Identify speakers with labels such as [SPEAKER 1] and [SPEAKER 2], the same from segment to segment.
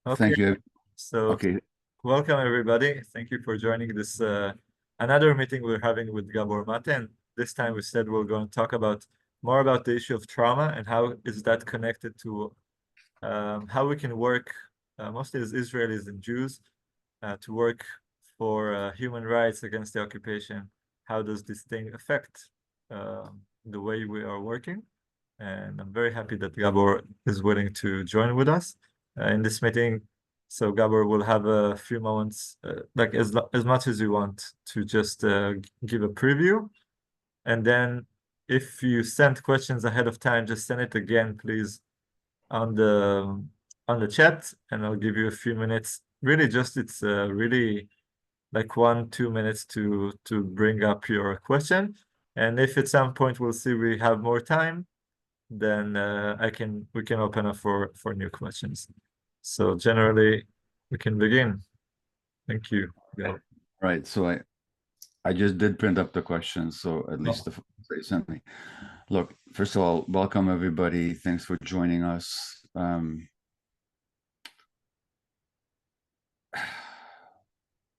[SPEAKER 1] Okay,
[SPEAKER 2] Thank you.
[SPEAKER 1] so
[SPEAKER 2] Okay,
[SPEAKER 1] welcome everybody. Thank you for joining this another meeting we're having with Gabor Mate. And this time we said we're going to talk about more about the issue of trauma and how is that connected to how we can work, mostly as Israelis and Jews, to work for human rights against the occupation. How does this thing affect the way we are working? And I'm very happy that Gabor is willing to join with us in this meeting. So Gabor will have a few moments, like as much as you want, to just give a preview, and then if you sent questions ahead of time, just send it again, please, on the chat, and I'll give you a few minutes. Really, just it's really like 1, 2 minutes to bring up your question. And if at some point we'll see we have more time, then we can open up for new questions. So generally, we can begin. Thank you. Yeah.
[SPEAKER 2] right. So I just did print up the questions, so at least
[SPEAKER 1] No.
[SPEAKER 2] the they sent me. Look, first of all, welcome everybody. Thanks for joining us.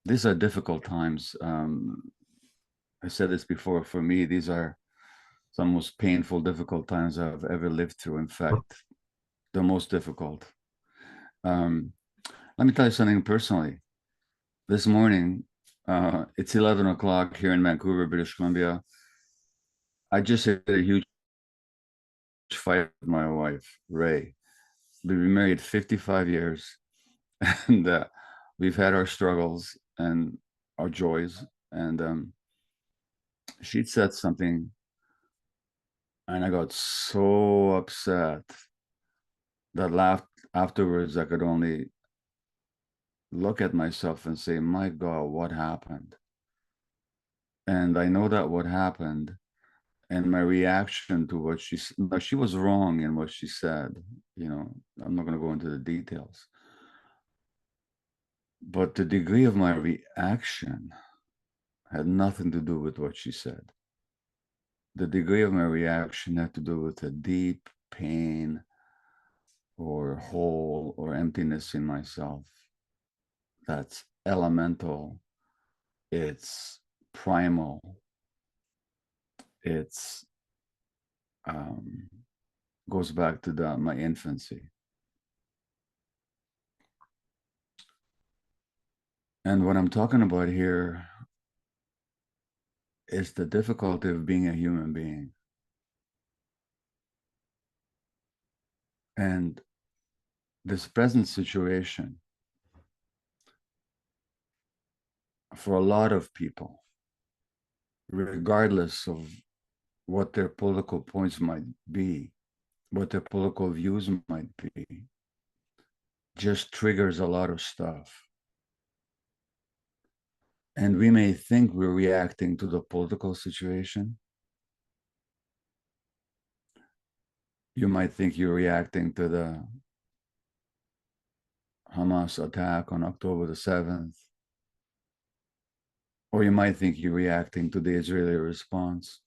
[SPEAKER 2] These are difficult times. I said this before. For me, these are some most painful, difficult times I've ever lived through. In fact, the most difficult. Um, Let me tell you something personally. This morning, it's 11 o'clock here in Vancouver, British Columbia. I just had a huge fight with my wife, Ray. We've been married 55 years, and we've had our struggles and our joys. And she'd said something, and I got so upset that laughed afterwards. I could only look at myself and say, "My God, what happened?" And I know that what happened, and my reaction to what she was wrong in what she said. I'm not going to go into the details, but the degree of my reaction had nothing to do with what she said. The degree of my reaction had to do with a deep pain or hole or emptiness in myself that's elemental, it's primal, it's goes back to my infancy. And what I'm talking about here is the difficulty of being a human being. And this present situation, for a lot of people, regardless of what their political points might be, what their political views might be, just triggers a lot of stuff. And we may think we're reacting to the political situation. You might think you're reacting to the Hamas attack on October the 7th. Or you might think you're reacting to the Israeli response.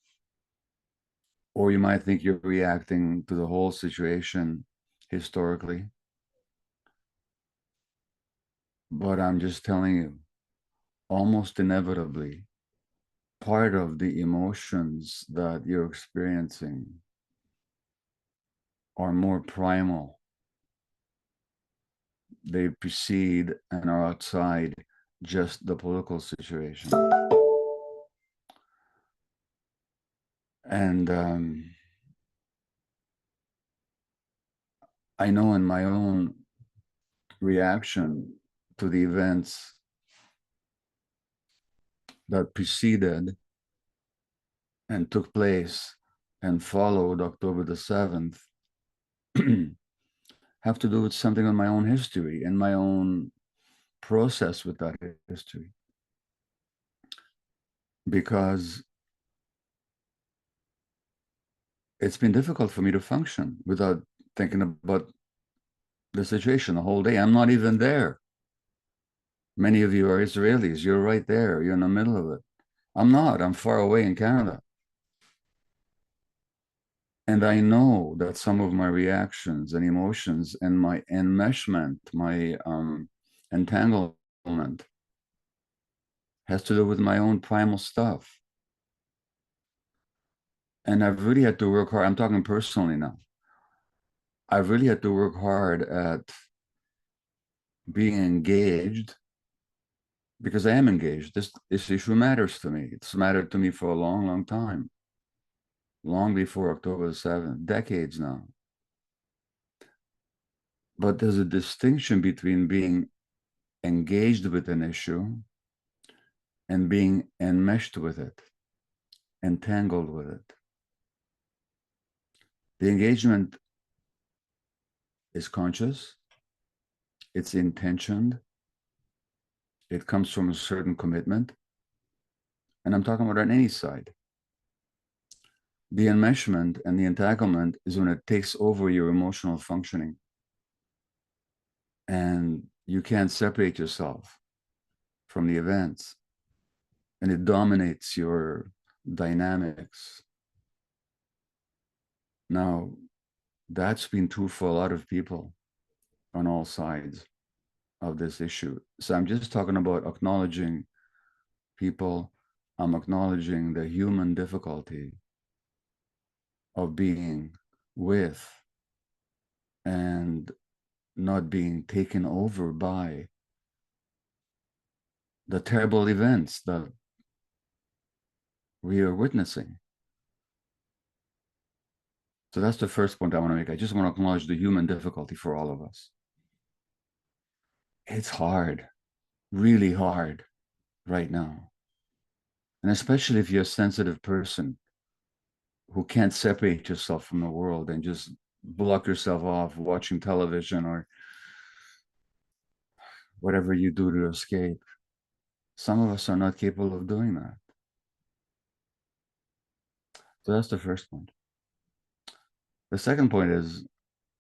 [SPEAKER 2] Or you might think you're reacting to the whole situation historically. But I'm just telling you, almost inevitably, part of the emotions that you're experiencing are more primal. They precede and are outside just the political situation. And I know in my own reaction to the events that preceded and took place and followed October the 7th have to do with something in my own history and my own process with that history. Because it's been difficult for me to function without thinking about the situation the whole day. I'm not even there. Many of you are Israelis. You're right there. You're in the middle of it. I'm not. I'm far away in Canada. And I know that some of my reactions and emotions and my enmeshment, my entanglement has to do with my own primal stuff. And I've really had to work hard. I'm talking personally now. I've really had to work hard at being engaged because I am engaged. This issue matters to me. It's mattered to me for a long, long time. Long before October 7th, decades now. But there's a distinction between being engaged with an issue and being enmeshed with it, entangled with it. The engagement is conscious, it's intentioned, it comes from a certain commitment, and I'm talking about on any side. The enmeshment and the entanglement is when it takes over your emotional functioning and you can't separate yourself from the events and it dominates your dynamics. Now, that's been true for a lot of people on all sides of this issue. So I'm just talking about acknowledging people. I'm acknowledging the human difficulty of being with and not being taken over by the terrible events that we are witnessing. So that's the first point I want to make. I just want to acknowledge the human difficulty for all of us. It's hard, really hard right now. And especially if you're a sensitive person who can't separate yourself from the world and just block yourself off watching television or whatever you do to escape. Some of us are not capable of doing that. So that's the first point. The second point is,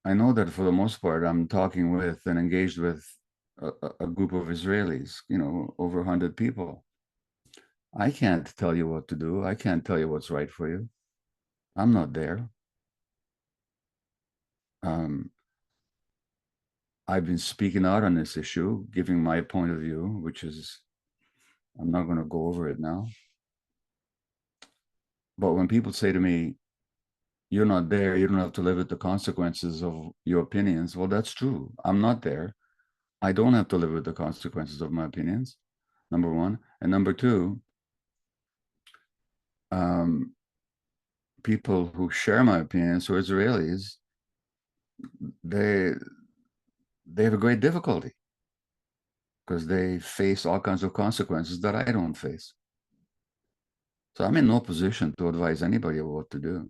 [SPEAKER 2] I know that for the most part, I'm talking with and engaged with a group of Israelis, over 100 people. I can't tell you what to do. I can't tell you what's right for you. I'm not there. I've been speaking out on this issue, giving my point of view, which is, I'm not going to go over it now. But when people say to me, you're not there, you don't have to live with the consequences of your opinions. Well, that's true. I'm not there. I don't have to live with the consequences of my opinions, number one. And number two, people who share my opinions, who are Israelis, they have a great difficulty because they face all kinds of consequences that I don't face. So I'm in no position to advise anybody of what to do.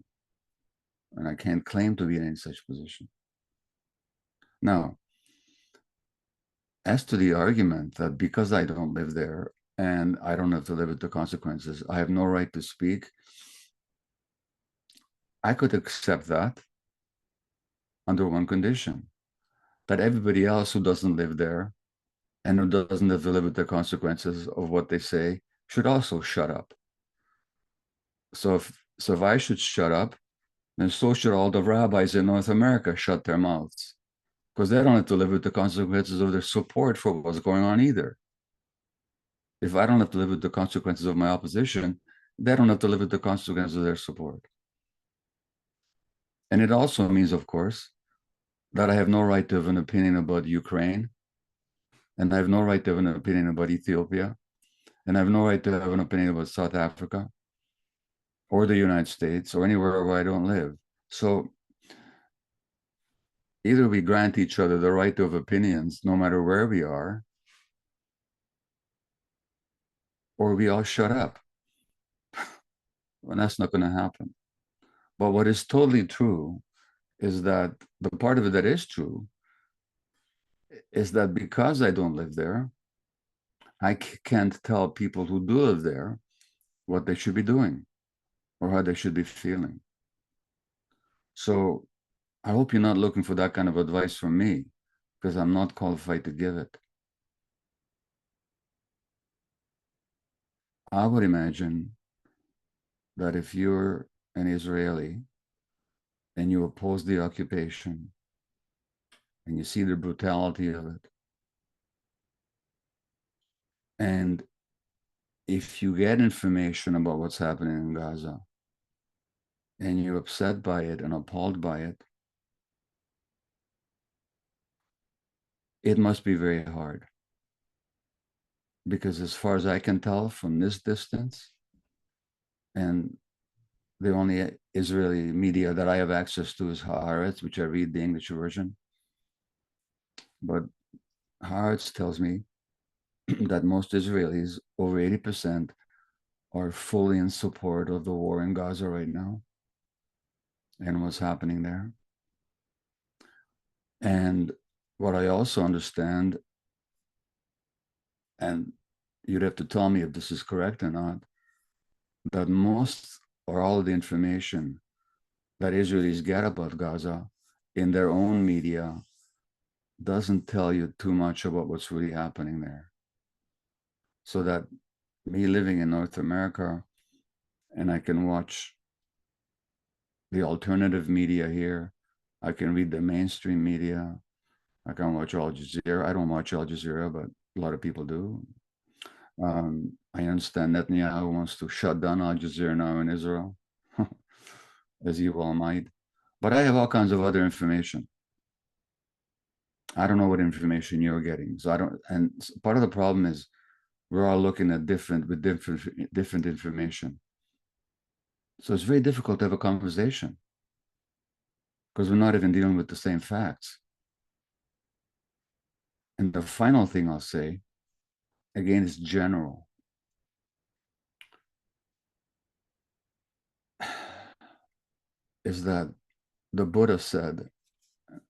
[SPEAKER 2] And I can't claim to be in any such position. Now, as to the argument that because I don't live there and I don't have to live with the consequences, I have no right to speak, I could accept that under one condition, that everybody else who doesn't live there and who doesn't have to live with the consequences of what they say should also shut up. So if I should shut up, then so should all the rabbis in North America shut their mouths, because they don't have to live with the consequences of their support for what's going on either. If I don't have to live with the consequences of my opposition, they don't have to live with the consequences of their support. And it also means, of course, that I have no right to have an opinion about Ukraine, and I have no right to have an opinion about Ethiopia, and I have no right to have an opinion about South Africa, or the United States, or anywhere where I don't live. So either we grant each other the right to have opinions, no matter where we are, or we all shut up. And that's not going to happen. But what is totally true is that the part of it that is true is that because I don't live there, I can't tell people who do live there what they should be doing or how they should be feeling. So I hope you're not looking for that kind of advice from me, because I'm not qualified to give it. I would imagine that if you're an Israeli and you oppose the occupation, and you see the brutality of it. And if you get information about what's happening in Gaza, and you're upset by it and appalled by it, it must be very hard. Because as far as I can tell from this distance, and the only Israeli media that I have access to is Haaretz, which I read the English version. But Haaretz tells me that most Israelis, over 80%, are fully in support of the war in Gaza right now and what's happening there. And what I also understand, and you'd have to tell me if this is correct or not, that most or all of the information that Israelis get about Gaza in their own media doesn't tell you too much about what's really happening there. So that me living in North America, and I can watch the alternative media here, I can read the mainstream media, I can watch Al Jazeera. I don't watch Al Jazeera, but a lot of people do. I understand Netanyahu wants to shut down Al Jazeera now in Israel, as you all might. But I have all kinds of other information. I don't know what information you're getting. So I don't, and part of the problem is we're all looking at different information. So it's very difficult to have a conversation because we're not even dealing with the same facts. And the final thing I'll say, again, is general. Is that the Buddha said,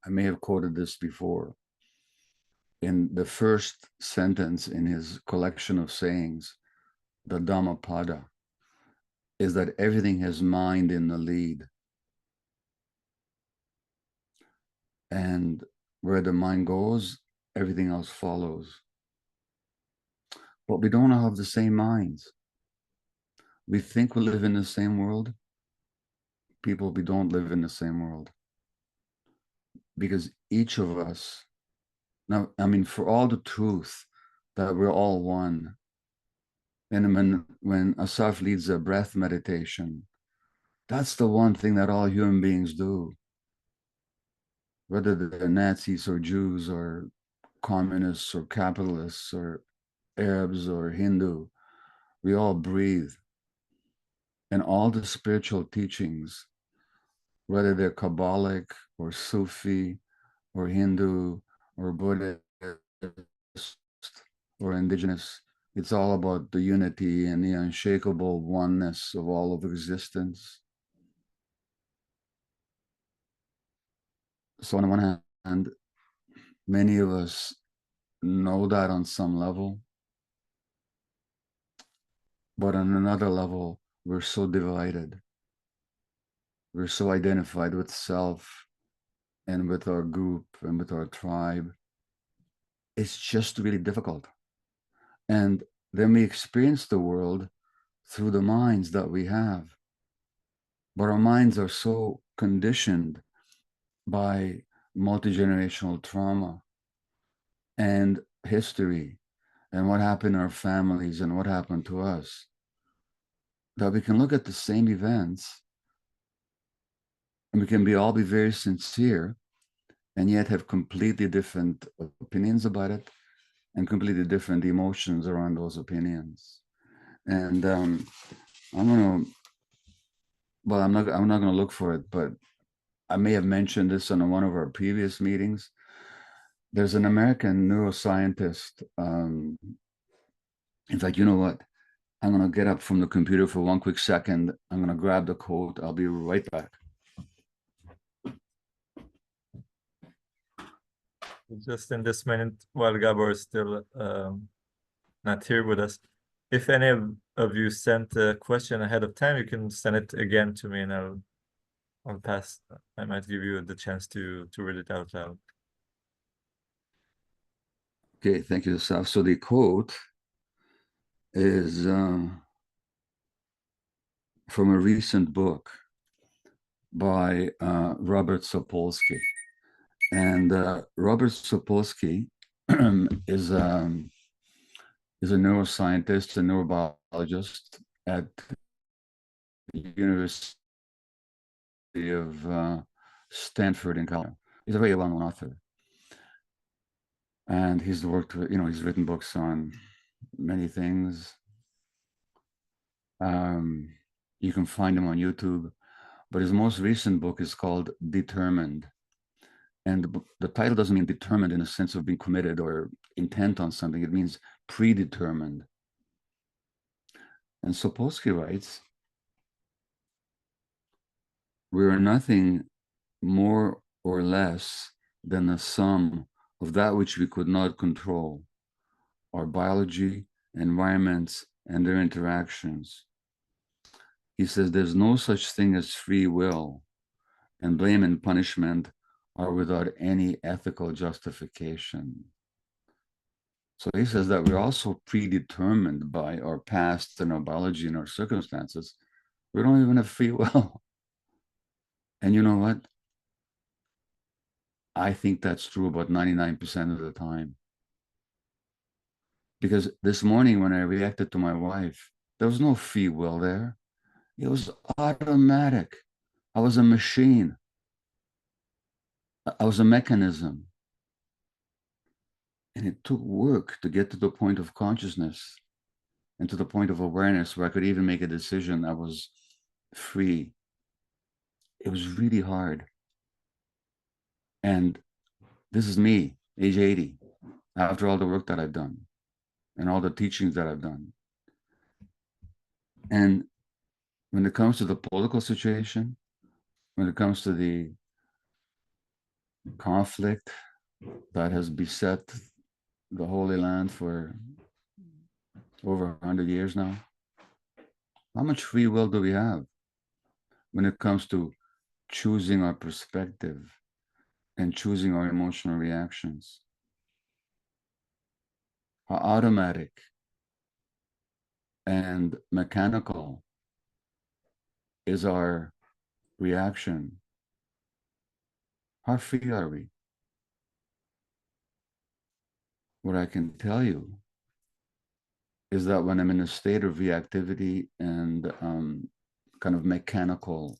[SPEAKER 2] I may have quoted this before, in the first sentence in his collection of sayings, the Dhammapada, is that everything has mind in the lead. And where the mind goes, everything else follows. But we don't have the same minds. We think we live in the same world. People, we don't live in the same world. Because each of us, now, I mean, for all the truth that we're all one, and when Assaf leads a breath meditation, that's the one thing that all human beings do. Whether they're Nazis or Jews or communists or capitalists or Arabs or Hindu, we all breathe. And all the spiritual teachings, whether they're Kabbalic or Sufi or Hindu or Buddhist or indigenous, it's all about the unity and the unshakable oneness of all of existence. So on the one hand, many of us know that on some level, but on another level, we're so divided. We're so identified with self and with our group and with our tribe. It's just really difficult. And then we experience the world through the minds that we have. But our minds are so conditioned by multi-generational trauma and history and what happened in our families and what happened to us, that we can look at the same events and we can all be very sincere and yet have completely different opinions about it and completely different emotions around those opinions. And I'm not going to look for it, but I may have mentioned this on one of our previous meetings. There's an American neuroscientist. In fact, you know what? I'm going to get up from the computer for one quick second. I'm going to grab the quote. I'll be right back.
[SPEAKER 1] Just in this minute, while Gabor is still not here with us, if any of you sent a question ahead of time, you can send it again to me and I'll pass. I might give you the chance to read it out loud.
[SPEAKER 2] Okay, thank you, Assaf. So the quote is from a recent book by Robert Sapolsky. And Robert Sapolsky is a neuroscientist, a neurobiologist at the University of Stanford in California. He's a very well-known author. And he's worked with, he's written books on many things. You can find him on YouTube, but his most recent book is called Determined. And the title doesn't mean determined in a sense of being committed or intent on something. It means predetermined. And Sapolsky writes, we are nothing more or less than the sum of that which we could not control, our biology, environments, and their interactions. He says there's no such thing as free will, and blame and punishment are without any ethical justification. So he says that we're also predetermined by our past and our biology and our circumstances. We don't even have free will. And you know what? I think that's true about 99% of the time. Because this morning when I reacted to my wife, there was no free will there. It was automatic. I was a machine. I was a mechanism. And it took work to get to the point of consciousness and to the point of awareness where I could even make a decision. I was free. It was really hard. And this is me, age 80, after all the work that I've done and all the teachings that I've done. And when it comes to the political situation, when it comes to the conflict that has beset the Holy Land for over 100 years now, how much free will do we have when it comes to choosing our perspective and choosing our emotional reactions? How automatic and mechanical is our reaction? How free are we? What I can tell you is that when I'm in a state of reactivity and kind of mechanical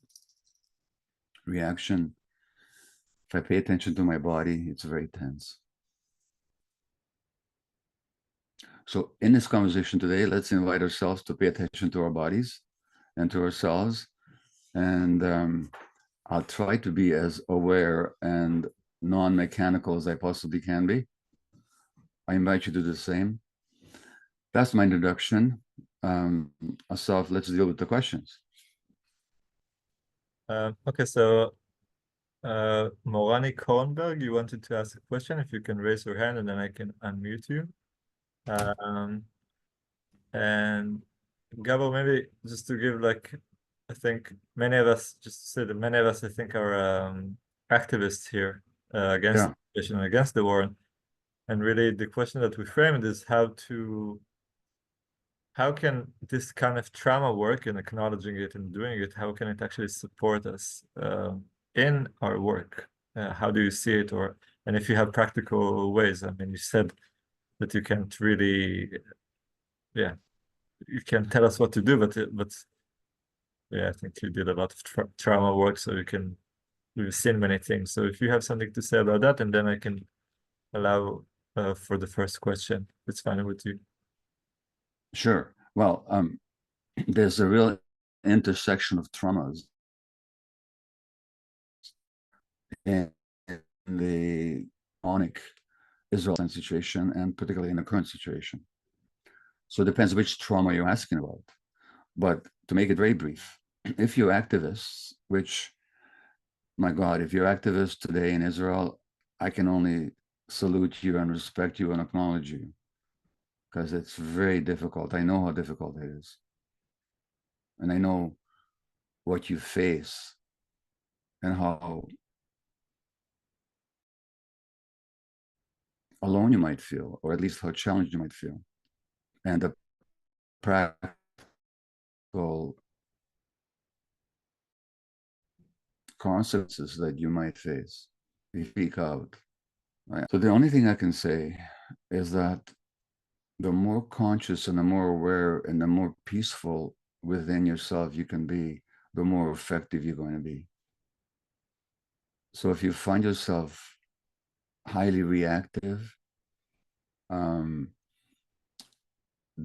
[SPEAKER 2] reaction, if I pay attention to my body, it's very tense. So in this conversation today, let's invite ourselves to pay attention to our bodies and to ourselves. And I'll try to be as aware and non-mechanical as I possibly can be. I invite you to do the same. That's my introduction. Assaf, let's deal with the questions.
[SPEAKER 1] Okay, so Morani Kornberg, you wanted to ask a question. If you can raise your hand and then I can unmute you. And Gabor, maybe just to give I think many of us, just to say that many of us, I think, are activists here against the situation, against the war. And really the question that we framed is how can this kind of trauma work, and acknowledging it and doing it, how can it actually support us in our work? How do you see it? And if you have practical ways, I mean, you said that you can't really, you can tell us what to do, but yeah, I think you did a lot of trauma work, so we've seen many things. So if you have something to say about that, and then I can allow for the first question, it's fine with you.
[SPEAKER 2] Sure. Well, there's a real intersection of traumas in the chronic Israel situation, and particularly in the current situation. So it depends which trauma you're asking about. But to make it very brief, if you're activists, which, my God, if you're activists today in Israel, I can only salute you and respect you and acknowledge you, because it's very difficult. I know how difficult it is. And I know what you face and how alone you might feel, or at least how challenged you might feel. And the practical consequences that you might face if you speak out. Right? So the only thing I can say is that the more conscious and the more aware and the more peaceful within yourself you can be, the more effective you're going to be. So if you find yourself highly reactive,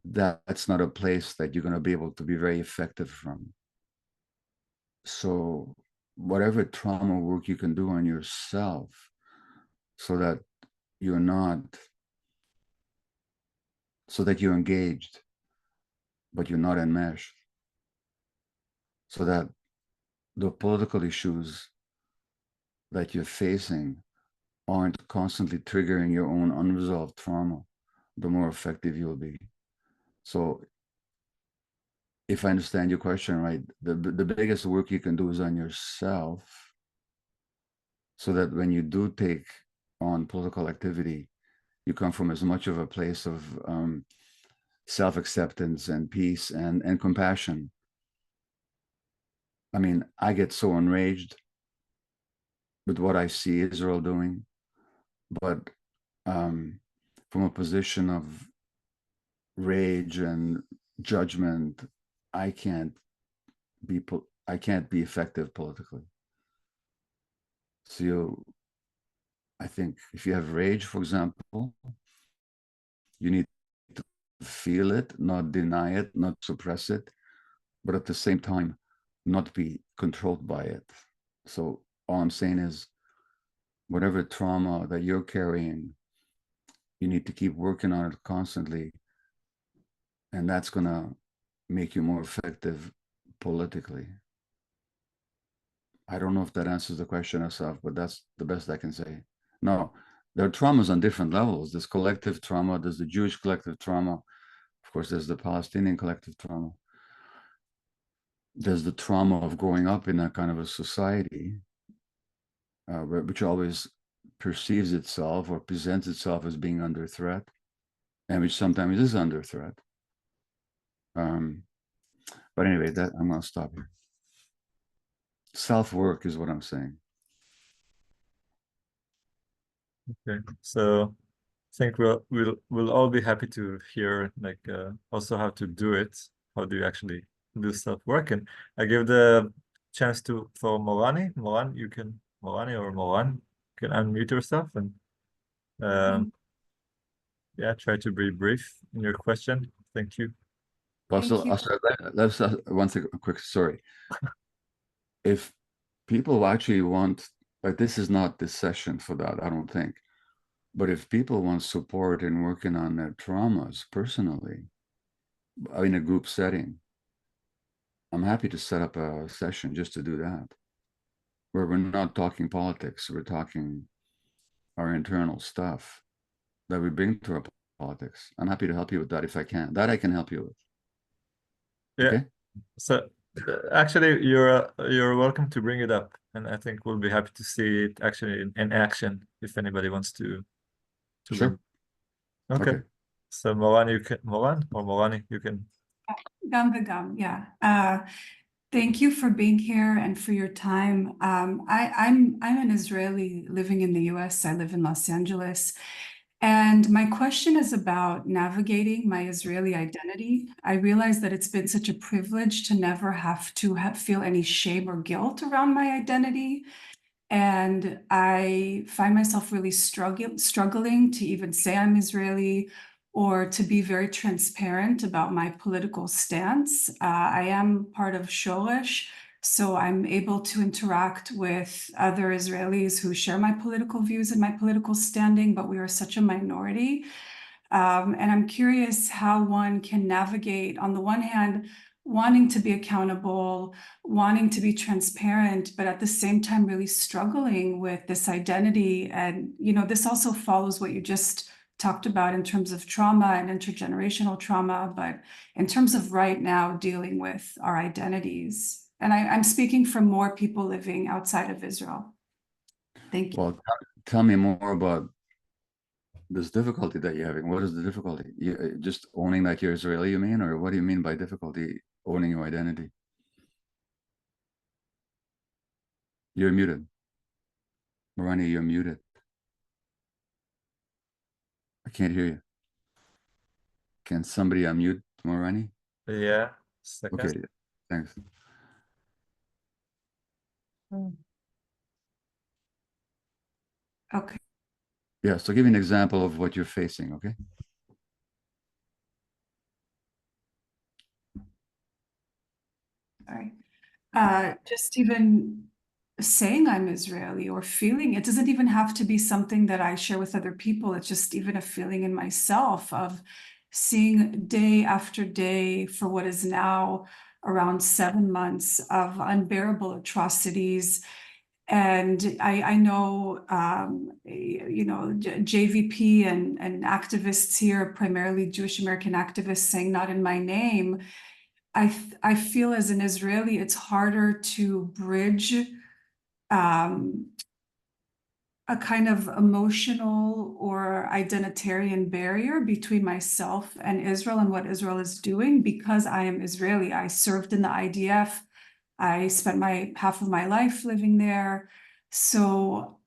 [SPEAKER 2] that's not a place that you're going to be able to be very effective from. So whatever trauma work you can do on yourself so that you're not, so that you're engaged, but you're not enmeshed, so that the political issues that you're facing aren't constantly triggering your own unresolved trauma, the more effective you'll be. So if I understand your question right, the biggest work you can do is on yourself, so that when you do take on political activity, you come from as much of a place of self-acceptance and peace and compassion. I mean, I get so enraged with what I see Israel doing, but from a position of rage and judgment, I can't be effective politically. So I think if you have rage, for example, you need to feel it, not deny it, not suppress it, but at the same time, not be controlled by it. So all I'm saying is, whatever trauma that you're carrying, you need to keep working on it constantly. And that's going to make you more effective politically. I don't know if that answers the question, Assaf, but that's the best I can say. No, there are traumas on different levels. There's collective trauma, there's the Jewish collective trauma. Of course, there's the Palestinian collective trauma. There's the trauma of growing up in that kind of a society, which always perceives itself or presents itself as being under threat, and which sometimes is under threat. But anyway, that I'm going to stop here. Self-work is what I'm saying.
[SPEAKER 1] Okay, so I think we'll all be happy to hear like also how to do it. How do you actually do self-work? And I give the chance for Morani. Morani, you can unmute yourself and yeah, try to be brief in your question. Thank you.
[SPEAKER 2] Also, let's one thing, a quick story. If people actually want, like, this is not the session for that, I don't think. But if people want support in working on their traumas personally, in a group setting, I'm happy to set up a session just to do that, where we're not talking politics, we're talking our internal stuff that we bring to our politics. I'm happy to help you with that if I can. That I can help you with.
[SPEAKER 1] Yeah.
[SPEAKER 2] Okay?
[SPEAKER 1] So actually, you're welcome to bring it up, and I think we'll be happy to see it actually in action if anybody wants to.
[SPEAKER 2] Sure.
[SPEAKER 1] Okay. So Morani, you can.
[SPEAKER 3] Gam v'gam, yeah. Thank you for being here and for your time. I'm an Israeli living in the US. I live in Los Angeles. And my question is about navigating my Israeli identity. I realize that it's been such a privilege to never have to feel any shame or guilt around my identity. And I find myself really struggling to even say I'm Israeli or to be very transparent about my political stance. I am part of Shoresh, so I'm able to interact with other Israelis who share my political views and my political standing, but we are such a minority. And I'm curious how one can navigate, on the one hand, wanting to be accountable, wanting to be transparent, but at the same time really struggling with this identity. And, you know, this also follows what you just talked about in terms of trauma and intergenerational trauma, but in terms of right now dealing with our identities. And I'm speaking for more people living outside of Israel. Thank you.
[SPEAKER 2] Well, tell me more about this difficulty that you're having. What is the difficulty? You, just owning that you're Israeli, you mean? Or what do you mean by difficulty owning your identity? You're muted. Morani, you're muted. I can't hear you. Can somebody unmute Morani?
[SPEAKER 1] Yeah, second.
[SPEAKER 2] Okay, thanks.
[SPEAKER 3] Okay.
[SPEAKER 2] Yeah, so give me an example of what you're facing, okay?
[SPEAKER 3] Sorry. Just even saying I'm Israeli or feeling it doesn't even have to be something that I share with other people. It's just even a feeling in myself of seeing day after day for what is now around 7 months of unbearable atrocities. And I know, JVP and activists here, primarily Jewish American activists, saying not in my name. I feel as an Israeli, it's harder to bridge a kind of emotional or identitarian barrier between myself and Israel and what Israel is doing because I am Israeli. I served in the IDF. I spent half of my life living there. So,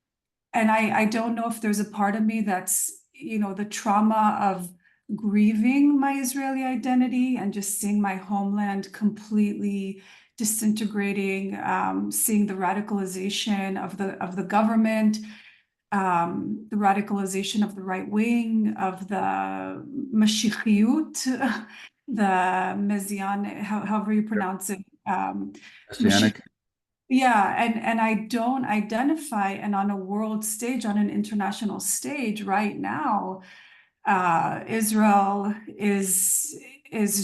[SPEAKER 3] and I don't know if there's a part of me that's, the trauma of grieving my Israeli identity and just seeing my homeland completely disintegrating, seeing the radicalization of the government, the radicalization of the right wing, of the Mashiachiyut, the Messianic, however you pronounce it.
[SPEAKER 2] Messianic?
[SPEAKER 3] Yeah, and I don't identify, and on a world stage, on an international stage right now, Israel is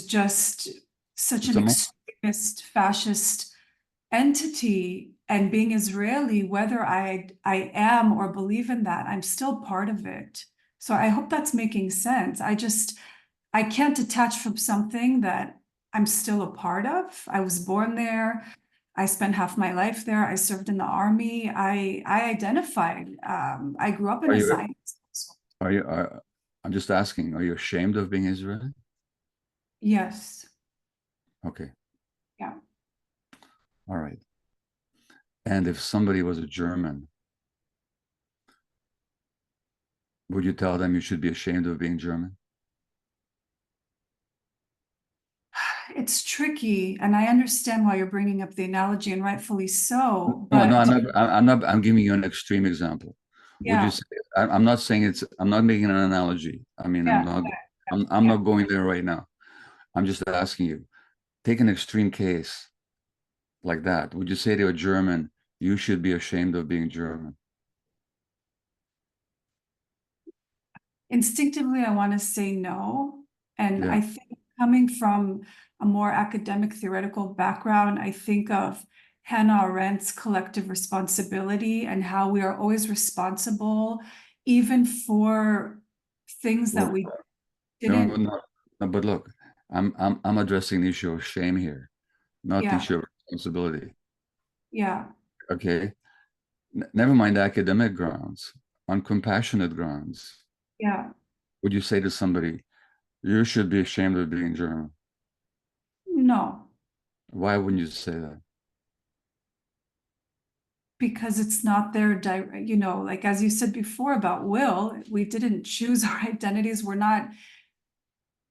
[SPEAKER 3] just such
[SPEAKER 2] It's
[SPEAKER 3] an
[SPEAKER 2] a
[SPEAKER 3] extremist, fascist entity, and being Israeli, whether I am or believe in that, I'm still part of it. So I hope that's making sense. I can't detach from something that I'm still a part of. I was born there. I spent half my life there. I served in the army. I identified. I grew up in
[SPEAKER 2] Are
[SPEAKER 3] a
[SPEAKER 2] you-
[SPEAKER 3] science.
[SPEAKER 2] I'm just asking, are you ashamed of being Israeli?
[SPEAKER 3] Yes.
[SPEAKER 2] Okay.
[SPEAKER 3] Yeah.
[SPEAKER 2] All right. And if somebody was a German, would you tell them you should be ashamed of being German?
[SPEAKER 3] It's tricky, and I understand why you're bringing up the analogy, and rightfully so.
[SPEAKER 2] No,
[SPEAKER 3] But
[SPEAKER 2] I'm giving you an extreme example. Would you
[SPEAKER 3] yeah,
[SPEAKER 2] say, I'm not saying I'm not making an analogy. I mean,
[SPEAKER 3] yeah,
[SPEAKER 2] I'm not going there right now. I'm just asking you, take an extreme case like that. Would you say to a German, you should be ashamed of being German?
[SPEAKER 3] instinctively, I want to say no. And
[SPEAKER 2] Yeah.
[SPEAKER 3] I think coming from a more academic theoretical background, I think of Hannah Arendt's collective responsibility and how we are always responsible, even for things that we
[SPEAKER 2] No,
[SPEAKER 3] didn't.
[SPEAKER 2] no, but look, I'm addressing the issue of shame here, not the
[SPEAKER 3] Yeah,
[SPEAKER 2] issue of responsibility.
[SPEAKER 3] yeah,
[SPEAKER 2] Okay. Never mind academic grounds, on compassionate grounds.
[SPEAKER 3] yeah.
[SPEAKER 2] Would you say to somebody, you should be ashamed of being German?
[SPEAKER 3] No,
[SPEAKER 2] Why wouldn't you say that?
[SPEAKER 3] because it's not their like as you said before about will, we didn't choose our identities. We're not.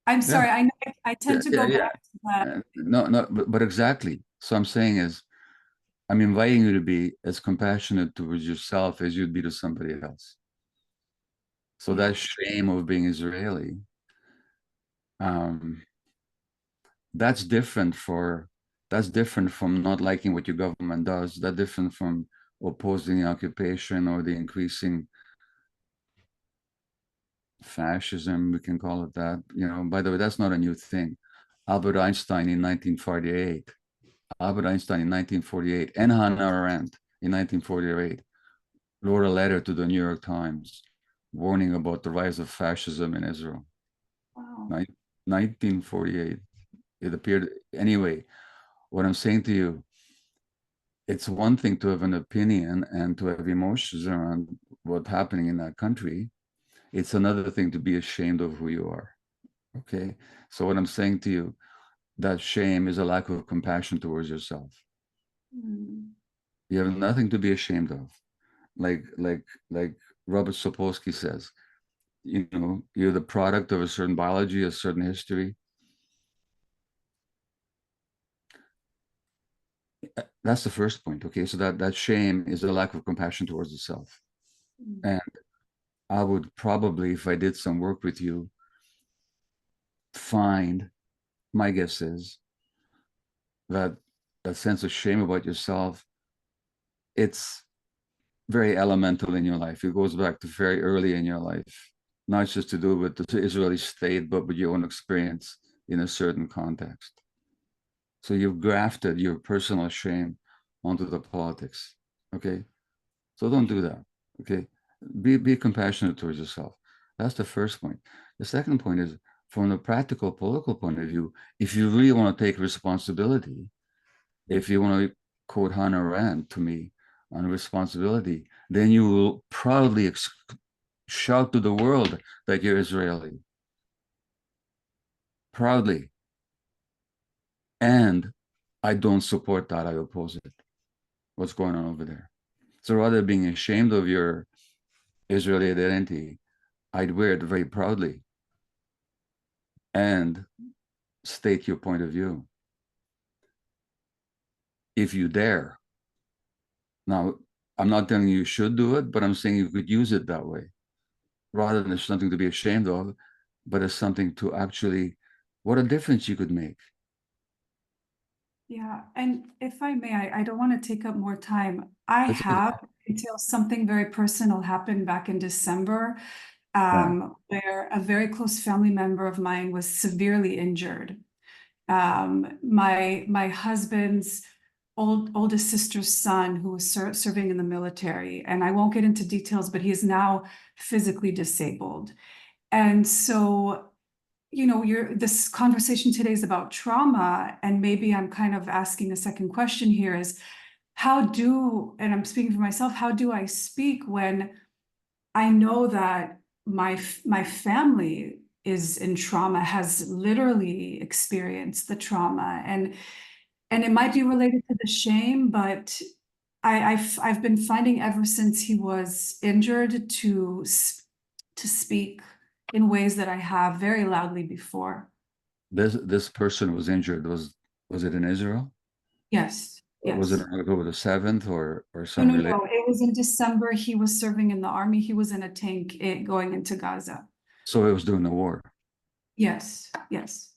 [SPEAKER 3] I'm
[SPEAKER 2] Yeah,
[SPEAKER 3] sorry, I know I tend to go
[SPEAKER 2] yeah.
[SPEAKER 3] back to that.
[SPEAKER 2] No, but exactly. So I'm saying is, I'm inviting you to be as compassionate towards yourself as you'd be to somebody else. So
[SPEAKER 3] Yeah.
[SPEAKER 2] that shame of being Israeli, that's different from not liking what your government does. That's different from opposing the occupation or the increasing fascism, we can call it that. By the way, that's not a new thing. Albert Einstein in 1948, and Hannah Arendt in 1948 wrote a letter to the New York Times warning about the rise of fascism in Israel.
[SPEAKER 3] Wow.
[SPEAKER 2] 1948. It appeared. Anyway, what I'm saying to you, it's one thing to have an opinion and to have emotions around what's happening in that country. It's another thing to be ashamed of who you are. Okay. So what I'm saying to you, that shame is a lack of compassion towards yourself.
[SPEAKER 3] Hmm.
[SPEAKER 2] You have nothing to be ashamed of. Like Robert Sapolsky says, you know, you're the product of a certain biology, a certain history. That's the first point. Okay, so that shame is a lack of compassion towards the self. And I would probably, if I did some work with you, find, my guess is that that sense of shame about yourself, it's very elemental in your life. It goes back to very early in your life, not just to do with the Israeli state, but with your own experience in a certain context. So you've grafted your personal shame onto the politics. Okay, so don't do that. Okay, be compassionate towards yourself. That's the first point. The second point is, from the practical political point of view, if you really want to take responsibility, if you want to quote Hannah Arendt to me on responsibility, then you will proudly shout to the world that you're Israeli. Proudly. And I don't support that. I oppose it. What's going on over there? So rather than being ashamed of your Israeli identity, I'd wear it very proudly and state your point of view. If you dare. Now, I'm not telling you should do it, but I'm saying you could use it that way, rather than as something to be ashamed of, but as something to actually, what a difference you could make.
[SPEAKER 3] Yeah, and if I may, I don't want to take up more time. I have until something very personal happened back in December, where a very close family member of mine was severely injured. My husband's oldest sister's son, who was serving in the military, and I won't get into details, but he is now physically disabled. And so, you know, this conversation today is about trauma, and maybe I'm kind of asking a second question here is, and I'm speaking for myself, how do I speak when I know that my family is in trauma, has literally experienced the trauma, and it might be related to the shame, but I've been finding ever since he was injured to speak in ways that I have very loudly before.
[SPEAKER 2] This person was injured. Was it in Israel?
[SPEAKER 3] Yes,
[SPEAKER 2] Was it
[SPEAKER 3] yes.
[SPEAKER 2] on October the 7th or
[SPEAKER 3] No,
[SPEAKER 2] some
[SPEAKER 3] no,
[SPEAKER 2] related?
[SPEAKER 3] no. It was in December. He was serving in the army. He was in a tank going into Gaza.
[SPEAKER 2] So it was during the war.
[SPEAKER 3] Yes, yes.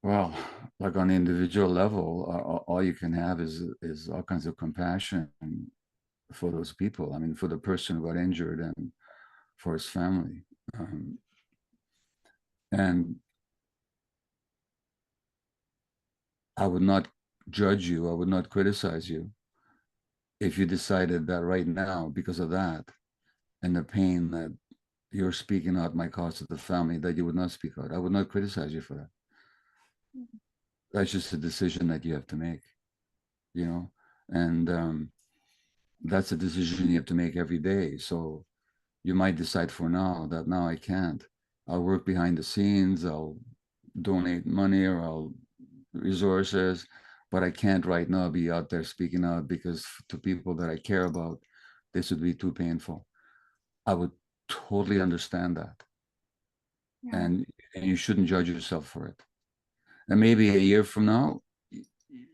[SPEAKER 2] Well, like on the individual level, all you can have is all kinds of compassion for those people. I mean, for the person who got injured and for his family. And I would not judge you. I would not criticize you if you decided that right now, because of that and the pain that you're speaking out might cause to the family, that you would not speak out. I would not criticize you for that. That's just a decision that you have to make, you know, and that's a decision you have to make every day. So you might decide for now that now I can't. I'll work behind the scenes. I'll donate money or I'll resources, but I can't right now be out there speaking out because to people that I care about, this would be too painful. I would totally understand that.
[SPEAKER 3] Yeah.
[SPEAKER 2] And you shouldn't judge yourself for it. And maybe a year from now,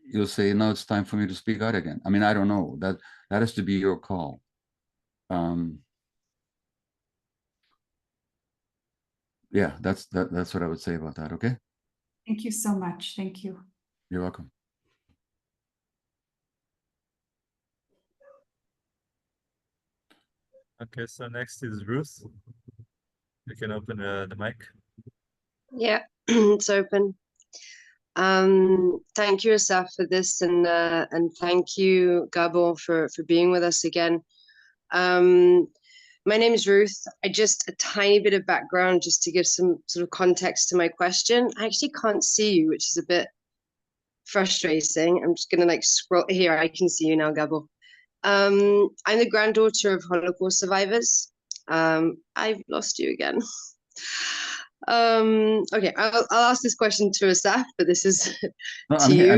[SPEAKER 2] you'll say, no, it's time for me to speak out again. I mean, I don't know. That has to be your call. Yeah, that's what I would say about that. Okay.
[SPEAKER 3] Thank you so much. Thank you.
[SPEAKER 2] You're welcome.
[SPEAKER 1] Okay, so next is Ruth. You can open the mic.
[SPEAKER 4] Yeah, it's open. Thank you, Assaf, for this, and thank you, Gabor, for being with us again. My name is Ruth. A tiny bit of background just to give some sort of context to my question. I actually can't see you, which is a bit frustrating. I'm just gonna scroll here. I can see you now, Gabor. I'm the granddaughter of Holocaust survivors. I've lost you again. Okay, I'll ask this question to Assaf, but this is
[SPEAKER 2] No,
[SPEAKER 4] to you.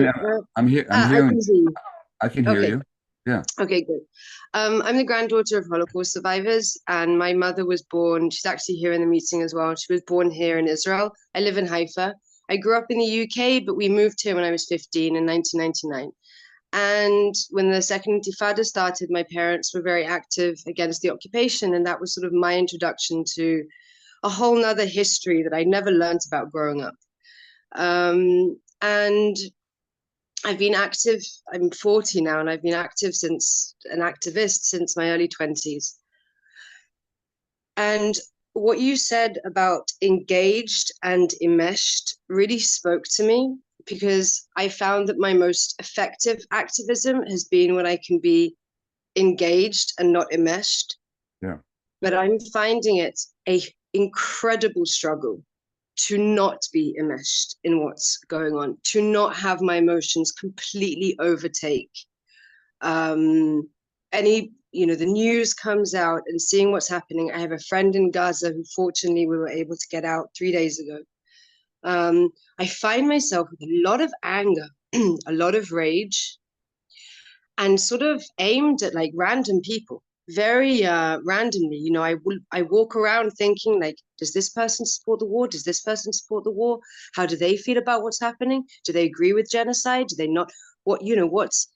[SPEAKER 2] I'm here. I'm
[SPEAKER 4] I
[SPEAKER 2] hearing.
[SPEAKER 4] can see you.
[SPEAKER 2] I can hear
[SPEAKER 4] Okay.
[SPEAKER 2] you. Yeah.
[SPEAKER 4] Okay, good. I'm the granddaughter of Holocaust survivors, and my mother was born, she's actually here in the meeting as well. She was born here in Israel. I live in Haifa. I grew up in the UK, but we moved here when I was 15 in 1999. And when the second Intifada started, my parents were very active against the occupation, and that was sort of my introduction to a whole nother history that I never learned about growing up. And I've been active, I'm 40 now, and I've been active since an activist since my early 20s. And what you said about engaged and enmeshed really spoke to me, because I found that my most effective activism has been when I can be engaged and not enmeshed.
[SPEAKER 2] Yeah.
[SPEAKER 4] But I'm finding it a incredible struggle to not be enmeshed in what's going on, to not have my emotions completely overtake any, the news comes out and seeing what's happening. I have a friend in Gaza who fortunately we were able to get out 3 days ago. I find myself with a lot of anger, a lot of rage, and sort of aimed at like random people, very randomly. I walk around thinking like, does this person support the war? Does this person support the war? How do they feel about what's happening? Do they agree with genocide? Do they not? What's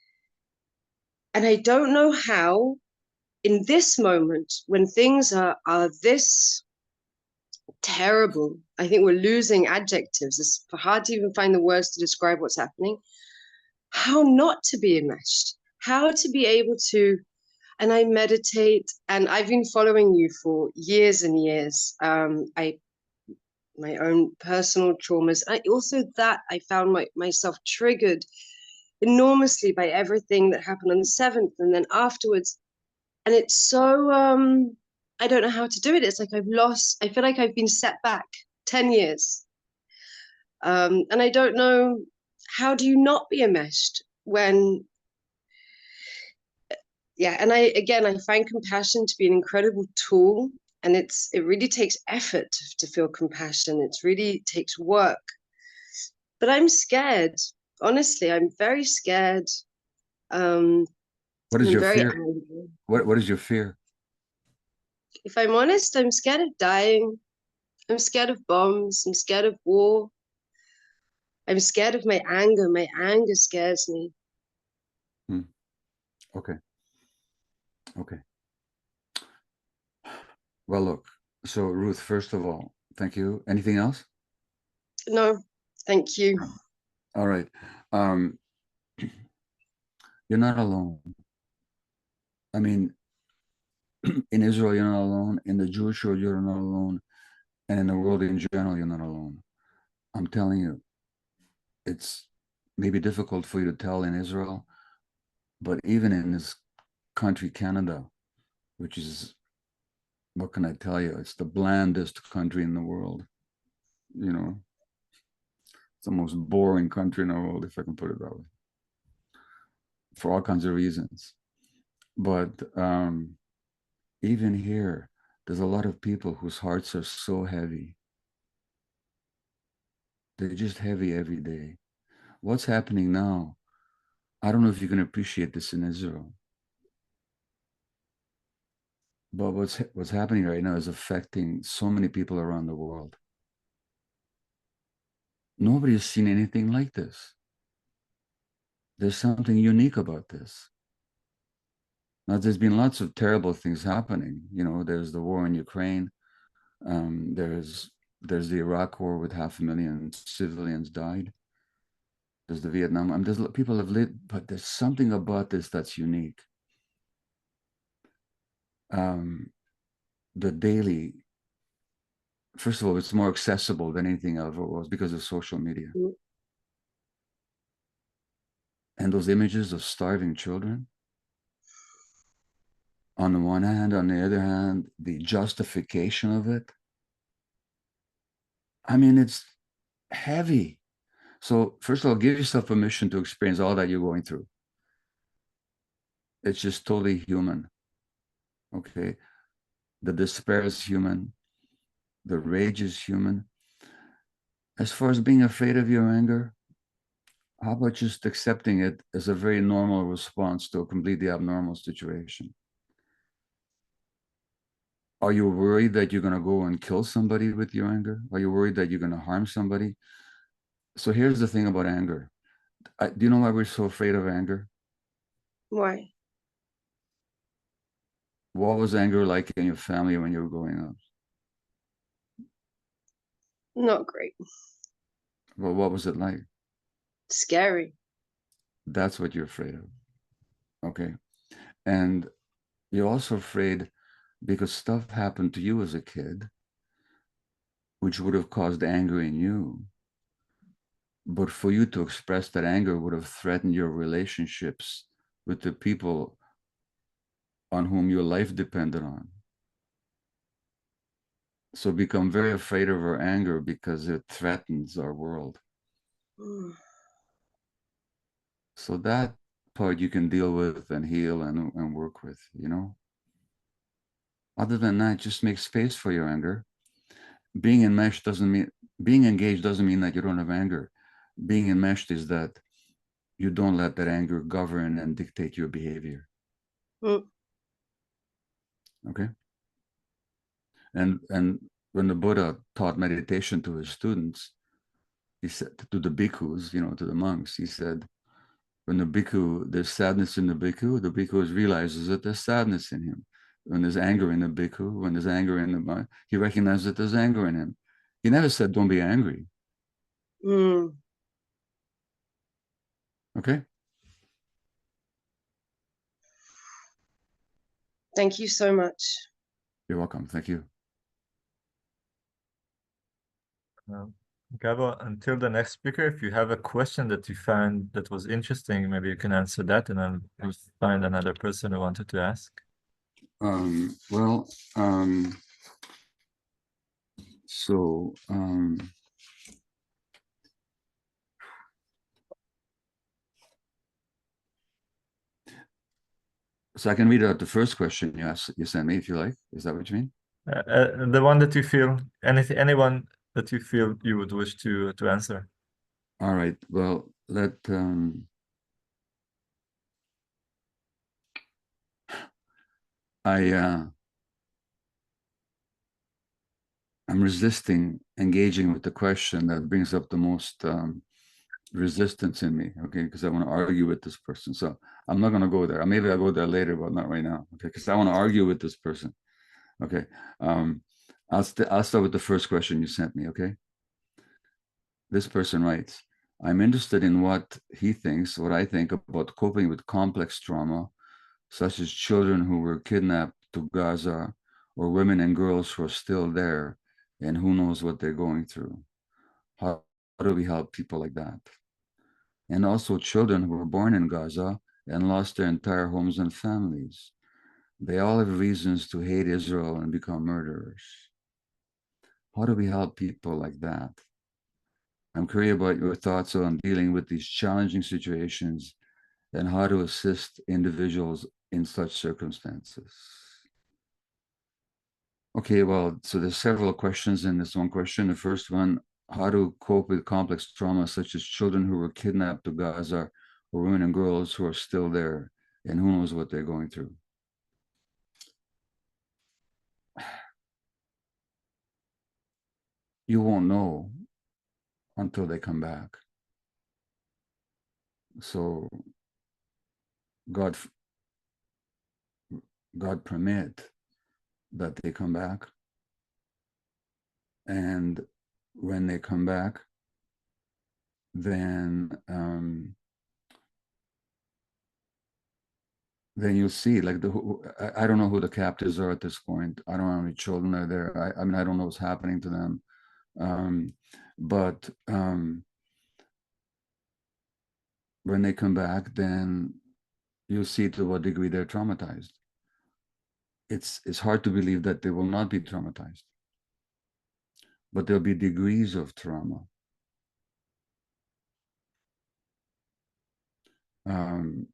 [SPEAKER 4] and I don't know how, in this moment, when things are this terrible, I think we're losing adjectives. It's hard to even find the words to describe what's happening. How not to be enmeshed, how to be able to, and I meditate, and I've been following you for years and years. My own personal traumas. I found myself triggered enormously by everything that happened on the 7th, and then afterwards. And it's so I don't know how to do it. It's like I feel like I've been set back 10 years. And I don't know, how do you not be enmeshed when, and I find compassion to be an incredible tool. And it really takes effort to feel compassion. It really takes work. But I'm scared. Honestly, I'm very scared.
[SPEAKER 2] What is
[SPEAKER 4] I'm
[SPEAKER 2] your
[SPEAKER 4] very
[SPEAKER 2] fear?
[SPEAKER 4] angry.
[SPEAKER 2] What is your fear?
[SPEAKER 4] If I'm honest, I'm scared of dying. I'm scared of bombs. I'm scared of war. I'm scared of my anger. My anger scares me.
[SPEAKER 2] Okay. Well, look. So, Ruth, first of all, thank you. Anything else?
[SPEAKER 4] No, thank you.
[SPEAKER 2] All right. You're not alone. I mean, in Israel, you're not alone. In the Jewish world, you're not alone. And in the world in general, you're not alone. I'm telling you, it's maybe difficult for you to tell in Israel, but even in this country, Canada, which is, what can I tell you? It's the blandest country in the world. It's the most boring country in the world, if I can put it that way, for all kinds of reasons. But even here, there's a lot of people whose hearts are so heavy. They're just heavy every day. What's happening now? I don't know if you can appreciate this in Israel, but what's happening right now is affecting so many people around the world. Nobody has seen anything like this. There's something unique about this. Now, there's been lots of terrible things happening. There's the war in Ukraine. There's the Iraq war with 500,000 civilians died. There's the Vietnam. There's people have lived, but there's something about this that's unique. The daily, first of all, it's more accessible than anything ever was because of social media. And those images of starving children, on the one hand, on the other hand, the justification of it. I mean, it's heavy. So first of all, give yourself permission to experience all that you're going through. It's just totally human. Okay. The despair is human. The rage is human. As far as being afraid of your anger, how about just accepting it as a very normal response to a completely abnormal situation? Are you worried that you're going to go and kill somebody with your anger? Are you worried that you're going to harm somebody? So here's the thing about anger. Do you know why we're so afraid of anger?
[SPEAKER 4] Why?
[SPEAKER 2] What was anger like in your family when you were growing up?
[SPEAKER 4] Not great.
[SPEAKER 2] Well, what was it like?
[SPEAKER 4] Scary.
[SPEAKER 2] That's what you're afraid of. Okay. And you're also afraid because stuff happened to you as a kid, which would have caused anger in you. But for you to express that anger would have threatened your relationships with the people on whom your life depended on. So become very afraid of our anger because it threatens our world. So that part you can deal with and heal and work with, you know. Other than that, just make space for your anger. Being enmeshed doesn't mean, being engaged doesn't mean that you don't have anger. Being enmeshed is that you don't let that anger govern and dictate your behavior.
[SPEAKER 4] Mm.
[SPEAKER 2] Okay. And when the Buddha taught meditation to his students, he said to the bhikkhus, you know, to the monks, he said, when the bhikkhu, there's sadness in the bhikkhu realizes that there's sadness in him. When there's anger in the bhikkhu, when there's anger in the mind, he recognizes that there's anger in him. He never said, don't be angry.
[SPEAKER 4] Mm.
[SPEAKER 2] Okay.
[SPEAKER 4] Thank you so much.
[SPEAKER 2] You're welcome. Thank you.
[SPEAKER 1] Gabor, until the next speaker, if you have a question that you found that was interesting, maybe you can answer that, and then we'll find another person who wanted to ask.
[SPEAKER 2] So I can read out the first question you sent me if you like. Is that what you mean?
[SPEAKER 1] The one that you feel, anyone that you feel you would wish to answer.
[SPEAKER 2] All right. Well, I'm resisting engaging with the question that brings up the most resistance in me, okay, because I want to argue with this person. So I'm not going to go there. Maybe I'll go there later, but not right now, okay, because I want to argue with this person. Okay. I'll start with the first question you sent me, okay? This person writes, I'm interested in what I think about coping with complex trauma, such as children who were kidnapped to Gaza or women and girls who are still there and who knows what they're going through. How do we help people like that? And also children who were born in Gaza and lost their entire homes and families. They all have reasons to hate Israel and become murderers. How do we help people like that? I'm curious about your thoughts on dealing with these challenging situations and how to assist individuals in such circumstances. Okay, well, so there's several questions in this one question. The first one, how to cope with complex trauma, such as children who were kidnapped to Gaza or women and girls who are still there and who knows what they're going through. You won't know until they come back. So God permit that they come back. And when they come back, then you'll see, like, I don't know who the captives are at this point. I don't know how many children are there. I mean, I don't know what's happening to them. But when they come back, then you'll see to what degree they're traumatized. It's hard to believe that they will not be traumatized, but there'll be degrees of trauma. Let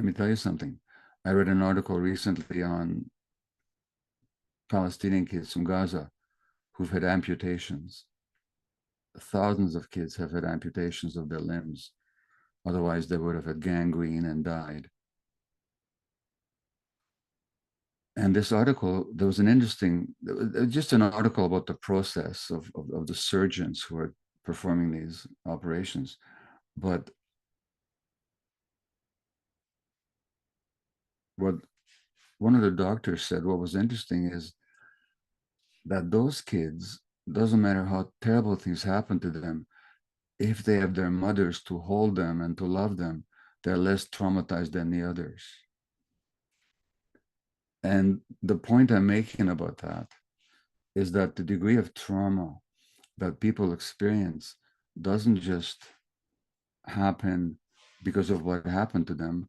[SPEAKER 2] me tell you something. I read an article recently on Palestinian kids from Gaza who've had amputations. Thousands of kids have had amputations of their limbs. Otherwise, they would have had gangrene and died. And this article, there was an interesting, just an article about the process of the surgeons who are performing these operations. But what one of the doctors said, what was interesting is that those kids, doesn't matter how terrible things happen to them, if they have their mothers to hold them and to love them, they're less traumatized than the others. And the point I'm making about that is that the degree of trauma that people experience doesn't just happen because of what happened to them,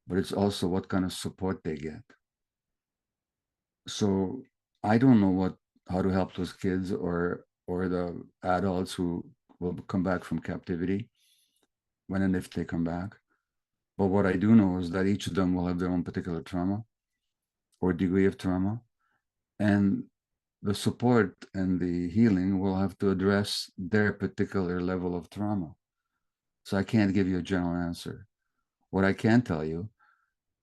[SPEAKER 2] but it's also what kind of support they get. So I don't know how to help those kids or the adults who will come back from captivity, when and if they come back. But what I do know is that each of them will have their own particular trauma or degree of trauma, and the support and the healing will have to address their particular level of trauma. So I can't give you a general answer. What I can tell you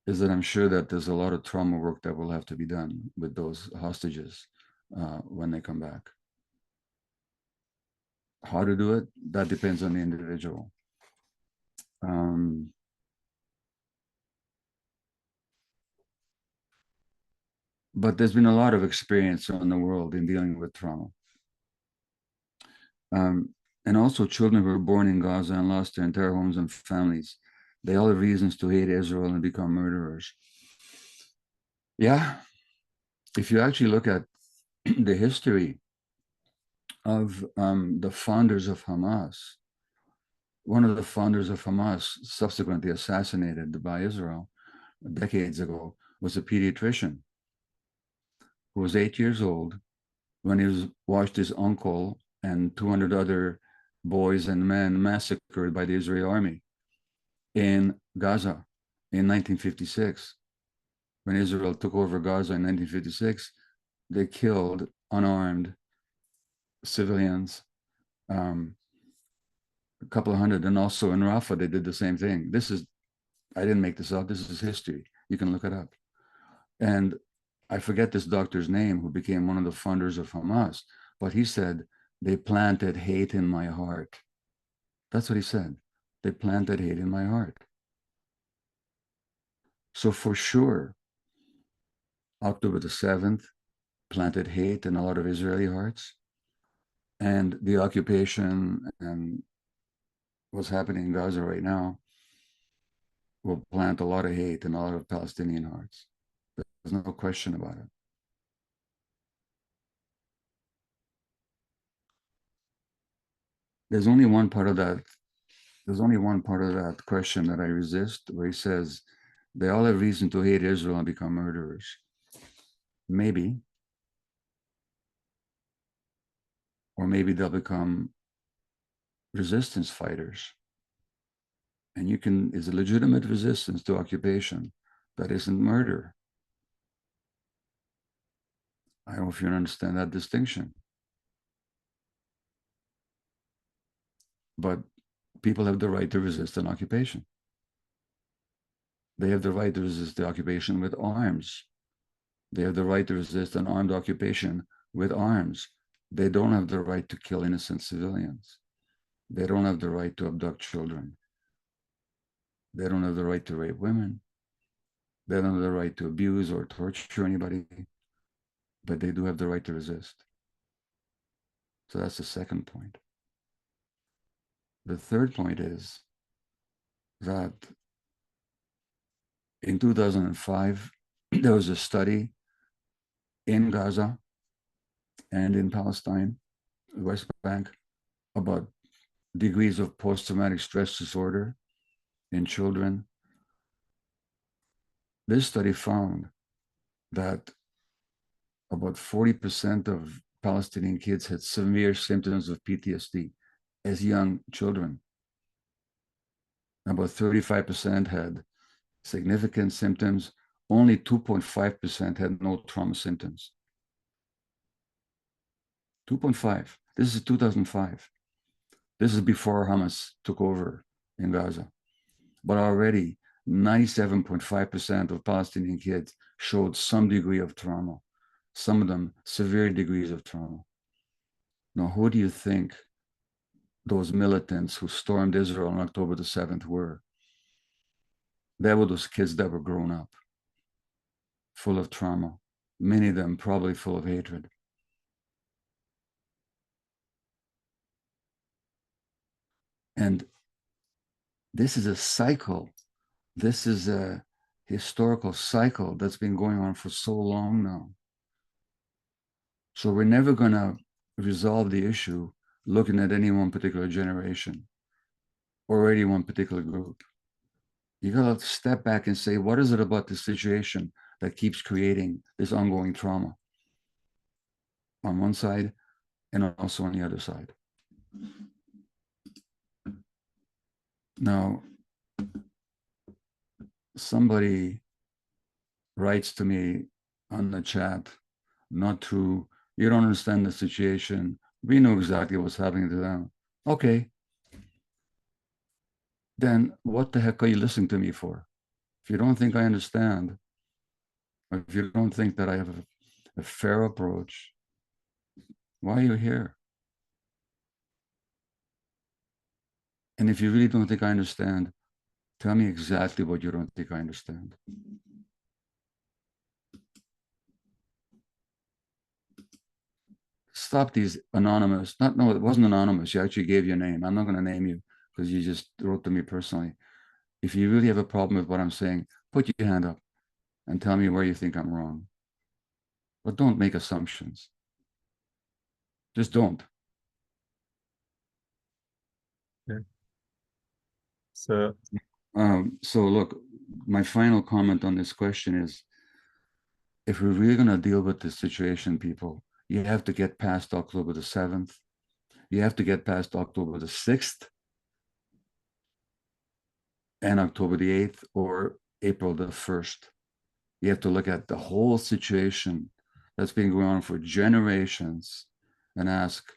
[SPEAKER 2] is that I'm sure that there's a lot of trauma work that will have to be done with those hostages when they come back. How to do it, that depends on the individual. But there's been a lot of experience in the world in dealing with trauma. And also children who were born in Gaza and lost their entire homes and families. They all have reasons to hate Israel and become murderers. Yeah, if you actually look at the history of the founders of Hamas, one of the founders of Hamas, subsequently assassinated by Israel decades ago, was a pediatrician who was 8 years old when he watched his uncle and 200 other boys and men massacred by the Israeli army in Gaza in 1956. When Israel took over Gaza in 1956, they killed unarmed civilians, a couple of hundred, and also in Rafah, they did the same thing. I didn't make this up, this is history. You can look it up. And I forget this doctor's name who became one of the founders of Hamas, but he said, they planted hate in my heart. That's what he said. They planted hate in my heart. So for sure, October the 7th planted hate in a lot of Israeli hearts. And the occupation and what's happening in Gaza right now will plant a lot of hate in a lot of Palestinian hearts. There's no question about it. There's only one part of that question that I resist, where he says, they all have reason to hate Israel and become murderers. Maybe. Or maybe they'll become resistance fighters. And is a legitimate resistance to occupation that isn't murder. I don't know if you understand that distinction. But people have the right to resist an occupation. They have the right to resist the occupation with arms. They have the right to resist an armed occupation with arms. They don't have the right to kill innocent civilians. They don't have the right to abduct children. They don't have the right to rape women. They don't have the right to abuse or torture anybody, but they do have the right to resist. So that's the second point. The third point is that in 2005, there was a study in Gaza and in Palestine, the West Bank, about degrees of post-traumatic stress disorder in children. This study found that about 40% of Palestinian kids had severe symptoms of PTSD as young children. About 35% had significant symptoms. Only 2.5% had no trauma symptoms. 2.5. This is 2005. This is before Hamas took over in Gaza. But already 97.5% of Palestinian kids showed some degree of trauma, some of them severe degrees of trauma. Now, who do you think those militants who stormed Israel on October the 7th were? They were those kids that were grown up, full of trauma, many of them probably full of hatred. And this is a cycle. This is a historical cycle that's been going on for so long now. So we're never going to resolve the issue looking at any one particular generation or any one particular group. You got to step back and say, what is it about the situation that keeps creating this ongoing trauma on one side and also on the other side? Now, somebody writes to me on the chat, not true, you don't understand the situation, we know exactly what's happening to them. Okay. Then what the heck are you listening to me for? If you don't think I understand, or if you don't think that I have a fair approach, why are you here? And if you really don't think I understand, tell me exactly what you don't think I understand. Stop these anonymous, no, it wasn't anonymous. You actually gave your name. I'm not going to name you because you just wrote to me personally. If you really have a problem with what I'm saying, put your hand up and tell me where you think I'm wrong. But don't make assumptions. Just don't.
[SPEAKER 1] Yeah. So
[SPEAKER 2] look, my final comment on this question is, if we're really going to deal with this situation, people, you have to get past October the 7th. You have to get past October the 6th and October the 8th or April the 1st. You have to look at the whole situation that's been going on for generations and ask,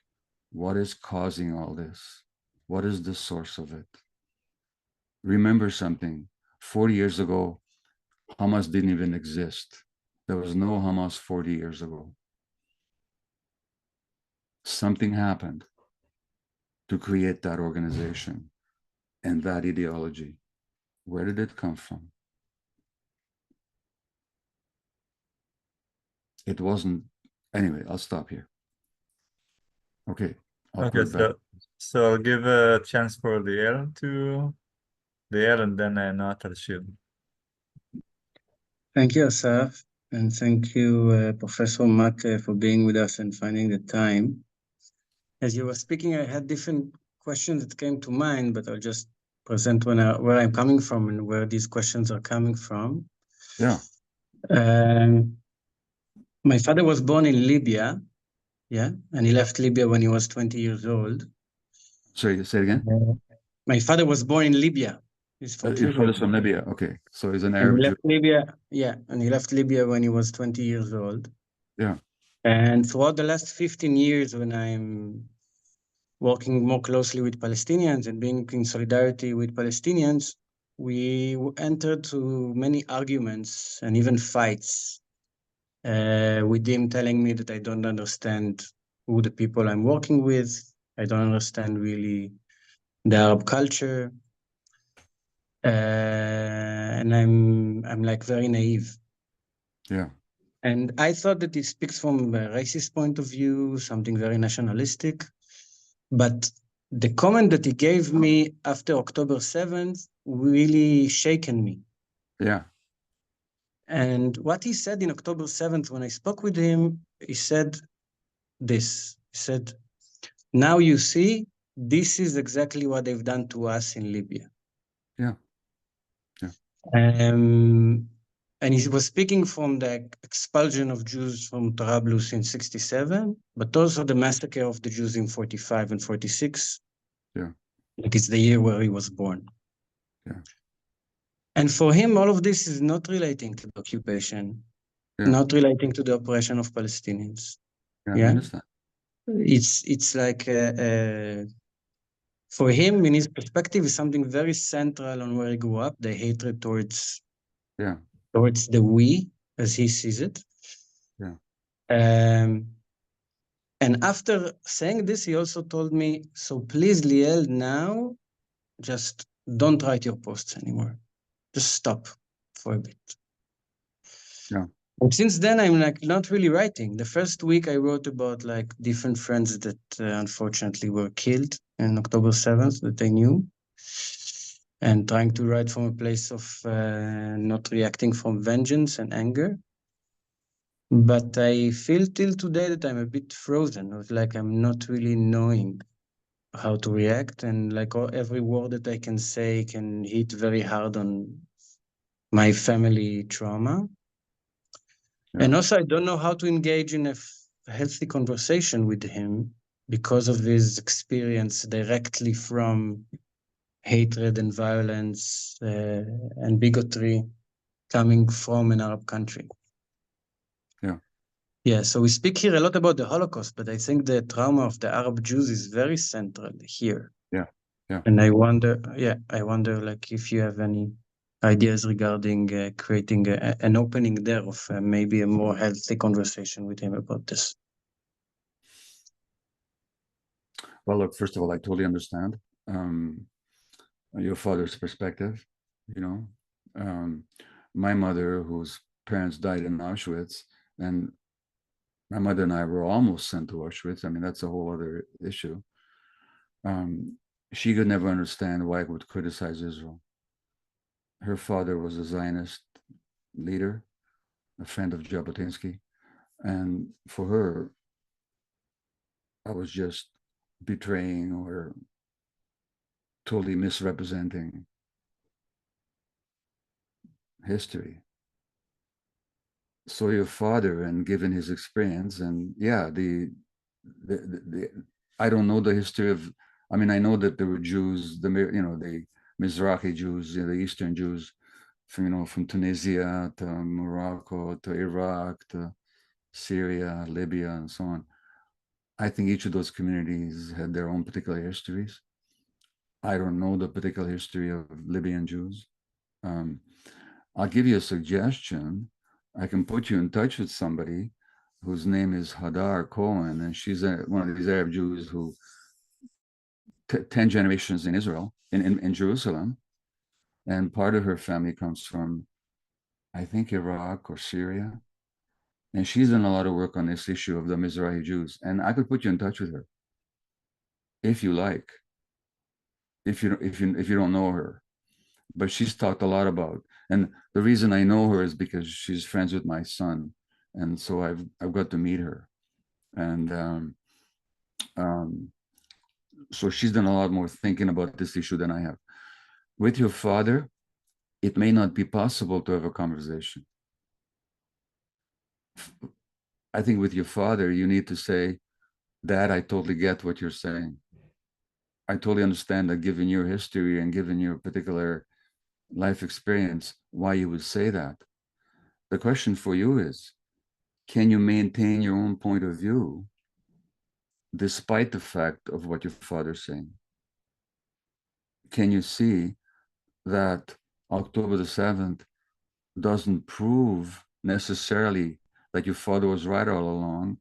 [SPEAKER 2] what is causing all this? What is the source of it? Remember something, 40 years ago, Hamas didn't even exist. There was no Hamas 40 years ago. Something happened to create that organization and that ideology. Where did it come from? It wasn't, anyway, I'll stop here. Okay.
[SPEAKER 1] okay, so I'll give a chance for Liel and then Natal Shil.
[SPEAKER 5] Thank you, Assaf, and thank you, Professor Mate, for being with us and finding the time. As you were speaking, I had different questions that came to mind, but I'll just present where I'm coming from and where these questions are coming from.
[SPEAKER 2] Yeah.
[SPEAKER 5] My father was born in Libya, and he left Libya when he was 20 years old.
[SPEAKER 2] Sorry, say it again?
[SPEAKER 5] My father was born in Libya. He's from
[SPEAKER 2] Your father's from Libya, okay. So he's an Arab
[SPEAKER 5] and he
[SPEAKER 2] Jew.
[SPEAKER 5] left Libya, and he left Libya when he was 20 years old.
[SPEAKER 2] Yeah.
[SPEAKER 5] And throughout the last 15 years, when I'm working more closely with Palestinians and being in solidarity with Palestinians, we entered to many arguments and even fights with him telling me that I don't understand who the people I'm working with. I don't understand really the Arab culture. And I'm like very naive.
[SPEAKER 2] Yeah.
[SPEAKER 5] And I thought that it speaks from a racist point of view, something very nationalistic. But the comment that he gave me after October 7th really shaken me.
[SPEAKER 2] Yeah.
[SPEAKER 5] And what he said in October 7th, when I spoke with him, he said this. He said, now you see, this is exactly what they've done to us in Libya.
[SPEAKER 2] Yeah.
[SPEAKER 5] And he was speaking from the expulsion of Jews from Trablus in 67, but also the massacre of the Jews in 45 and 46.
[SPEAKER 2] Yeah.
[SPEAKER 5] Like it's the year where he was born.
[SPEAKER 2] Yeah.
[SPEAKER 5] And for him, all of this is not relating to the occupation, not relating to the oppression of Palestinians.
[SPEAKER 2] Yeah, I understand.
[SPEAKER 5] it's like for him, in his perspective, is something very central on where he grew up, the hatred towards the we, as he sees it. And after saying this, he also told me, so please, Liel, now just don't write your posts anymore. Just stop for a bit. And since then, I'm like not really writing. The first week I wrote about like different friends that unfortunately were killed on October 7th that I knew, and trying to write from a place of not reacting from vengeance and anger. But I feel till today that I'm a bit frozen, of like I'm not really knowing how to react, and like every word that I can say can hit very hard on my family trauma. And also, I don't know how to engage in a healthy conversation with him because of his experience directly from hatred and violence and bigotry coming from an Arab country. Yeah, so we speak here a lot about the Holocaust, but I think the trauma of the Arab Jews is very central here. And I wonder like if you have any ideas regarding creating an opening there of maybe a more healthy conversation with him about this.
[SPEAKER 2] Well, look, first of all, I totally understand your father's perspective. My mother, whose parents died in Auschwitz, and my mother and I were almost sent to Auschwitz. I mean, that's a whole other issue. She could never understand why I would criticize Israel. Her father was a Zionist leader, a friend of Jabotinsky. And for her, I was just betraying or totally misrepresenting history. So your father, and given his experience, and I don't know the history of, I mean, I know that there were Jews, the Mizrahi Jews, the Eastern Jews, from Tunisia to Morocco to Iraq to Syria, Libya, and so on. I think each of those communities had their own particular histories. I don't know the particular history of Libyan Jews. I'll give you a suggestion. I can put you in touch with somebody whose name is Hadar Cohen, and she's one of these Arab Jews who 10 generations in Israel, in Jerusalem, and part of her family comes from, I think, Iraq or Syria, and she's done a lot of work on this issue of the Mizrahi Jews, and I could put you in touch with her if you like, if you don't know her, but she's talked a lot about. And the reason I know her is because she's friends with my son, and so I've got to meet her, and so she's done a lot more thinking about this issue than I have. With your father, it may not be possible to have a conversation. I think with your father, you need to say, Dad, I totally get what you're saying. I totally understand that given your history and given your particular life experience, why you would say that. The question for you is, can you maintain your own point of view despite the fact of what your father's saying? Can you see that October the 7th doesn't prove necessarily that your father was right all along,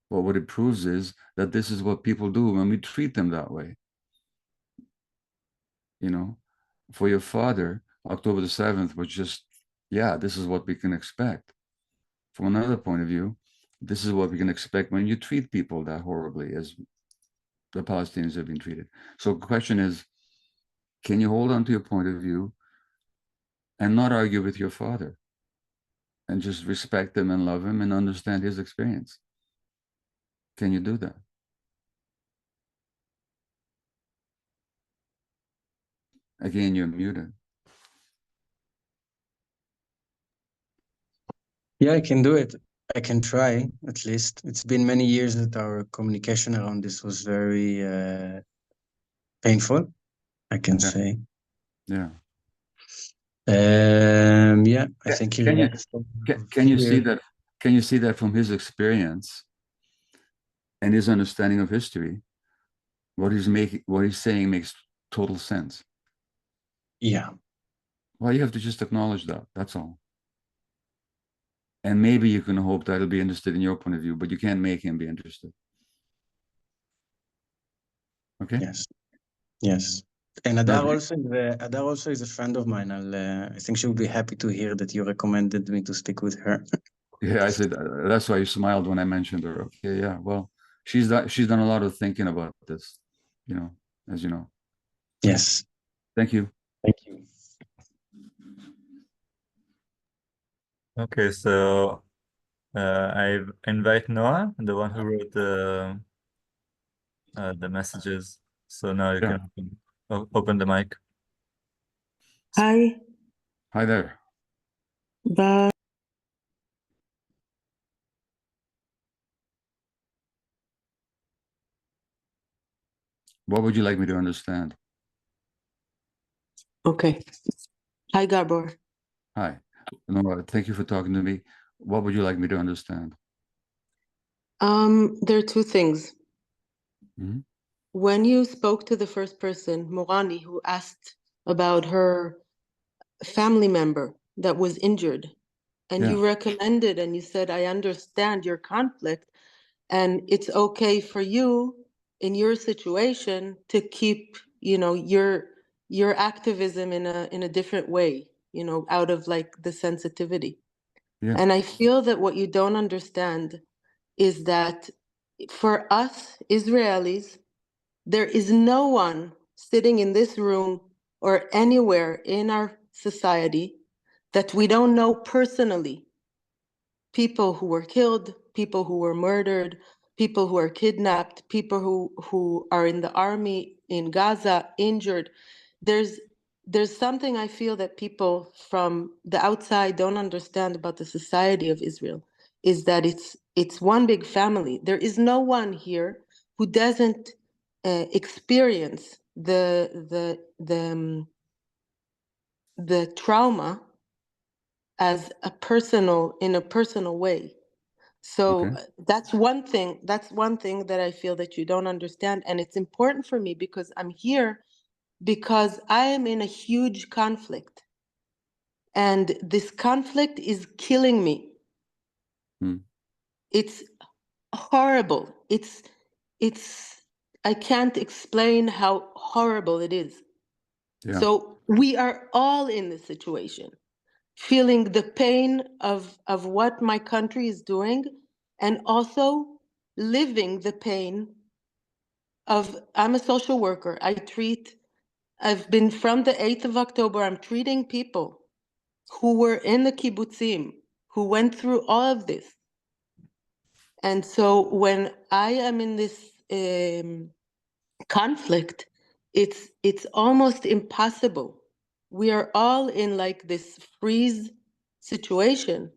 [SPEAKER 2] but what it proves is that this is what people do when we treat them that way. For your father, October the 7th was just, this is what we can expect. From another point of view, this is what we can expect when you treat people that horribly as the Palestinians have been treated. So the question is, can you hold on to your point of view and not argue with your father and just respect him and love him and understand his experience? Can you do that? Again, you're muted.
[SPEAKER 5] Yeah, I can do it. I can try, at least. It's been many years that our communication around this was very painful, I can say.
[SPEAKER 2] Yeah.
[SPEAKER 5] I think
[SPEAKER 2] can you see that? Can you see that from his experience? and his understanding of history, what he's saying makes total sense.
[SPEAKER 5] Yeah.
[SPEAKER 2] Well, you have to just acknowledge that. That's all. And maybe you can hope that he'll be interested in your point of view, but you can't make him be interested. Okay?
[SPEAKER 5] Yes. Yes. And Adar also is a friend of mine. I think she would be happy to hear that you recommended me to speak with her.
[SPEAKER 2] Yeah, I said that's why you smiled when I mentioned her. Okay, yeah. Well, she's done a lot of thinking about this, as you know.
[SPEAKER 5] Yes.
[SPEAKER 2] Thank you.
[SPEAKER 5] Thank you.
[SPEAKER 1] Okay, so I invite Noah, the one who wrote the messages. So now you
[SPEAKER 2] Yeah.
[SPEAKER 1] can open the mic.
[SPEAKER 6] Hi,
[SPEAKER 2] Hi there.
[SPEAKER 6] but
[SPEAKER 2] What would you like me to understand?
[SPEAKER 6] okay. Hi, Gabor.
[SPEAKER 2] Hi. No, thank you for talking to me. What would you like me to understand?
[SPEAKER 6] There are two things.
[SPEAKER 2] Mhm.
[SPEAKER 6] When you spoke to the first person, Morani, who asked about her family member that was injured, and you recommended and you said, I understand your conflict, and it's okay for you in your situation to keep, your activism in a different way, out of like the sensitivity.
[SPEAKER 2] Yeah.
[SPEAKER 6] And I feel that what you don't understand is that for us Israelis, there is no one sitting in this room or anywhere in our society that we don't know personally. People who were killed, people who were murdered, people who are kidnapped, people who are in the army in Gaza, injured. There's something I feel that people from the outside don't understand about the society of Israel, is that it's one big family. There is no one here who doesn't experience the trauma as in a personal way. So
[SPEAKER 2] Okay.
[SPEAKER 6] that's one thing that I feel that you don't understand, and it's important for me because I'm here because I am in a huge conflict, and this conflict is killing me. It's horrible. It's I can't explain how horrible it is.
[SPEAKER 2] Yeah.
[SPEAKER 6] So we are all in this situation, feeling the pain of what my country is doing, and also living the pain of, I'm a social worker. I've been from the 8th of October, I'm treating people who were in the kibbutzim, who went through all of this. And so when I am in this conflict, it's almost impossible. We are all in like this freeze situation.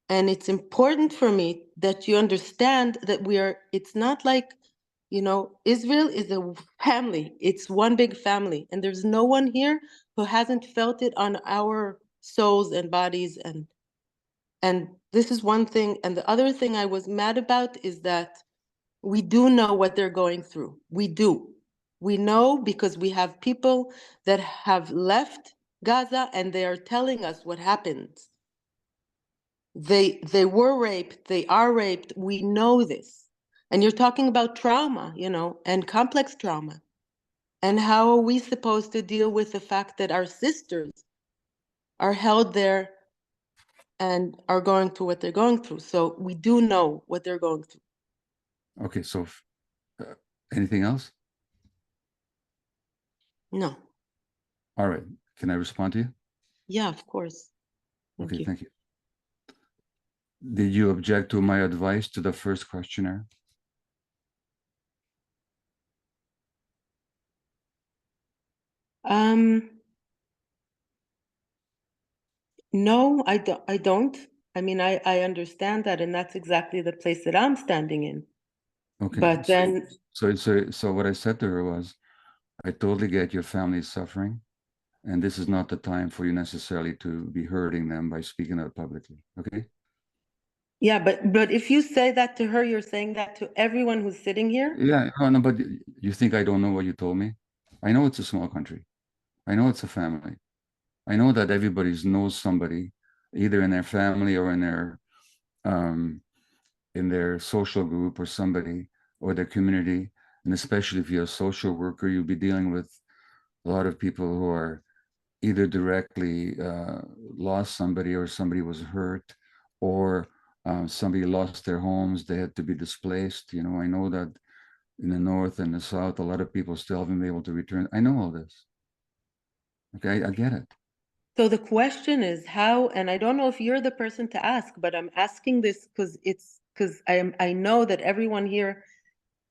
[SPEAKER 6] And it's important for me that you understand that it's not like, Israel is a family. It's one big family. And there's no one here who hasn't felt it on our souls and bodies. And this is one thing. And the other thing I was mad about is that we do know what they're going through. We do. We know because we have people that have left Gaza and they are telling us what happened. They were raped, they are raped, we know this. And you're talking about trauma, and complex trauma. And how are we supposed to deal with the fact that our sisters are held there and are going through what they're going through? So we do know what they're going through.
[SPEAKER 2] Okay, so anything else?
[SPEAKER 6] No.
[SPEAKER 2] All right. Can I respond to you?
[SPEAKER 6] Yeah, of course.
[SPEAKER 2] Okay, thank you. Did you object to my advice to the first questionnaire?
[SPEAKER 6] No, I don't. I mean, I understand that, and that's exactly the place that I'm standing in.
[SPEAKER 2] Okay.
[SPEAKER 6] But then,
[SPEAKER 2] so what I said to her was, I totally get your family's suffering, and this is not the time for you necessarily to be hurting them by speaking out publicly. Okay?
[SPEAKER 6] Yeah, but if you say that to her, you're saying that to everyone who's sitting here?
[SPEAKER 2] Yeah, no, but you think I don't know what you told me? I know it's a small country. I know it's a family. I know that everybody knows somebody, either in their family or in their social group or somebody or their community. And especially if you're a social worker, you'll be dealing with a lot of people who are either directly lost somebody, or somebody was hurt, or somebody lost their homes, they had to be displaced. You know, I know that in the north and the south, a lot of people still haven't been able to return. I know all this. Okay, I get it.
[SPEAKER 6] So the question is how, and I don't know if you're the person to ask, but I'm asking this because I know that everyone here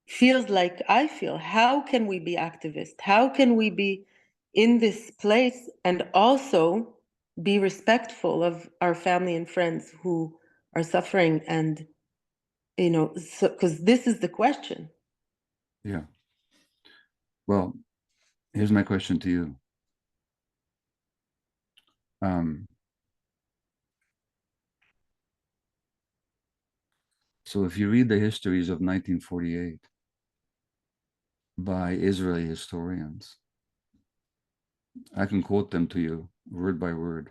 [SPEAKER 6] feels like I feel. How can we be activists? How can we be in this place and also be respectful of our family and friends who are suffering? And so because this is the question.
[SPEAKER 2] Yeah. Well, here's my question to you. So if you read the histories of 1948 by Israeli historians, I can quote them to you word by word.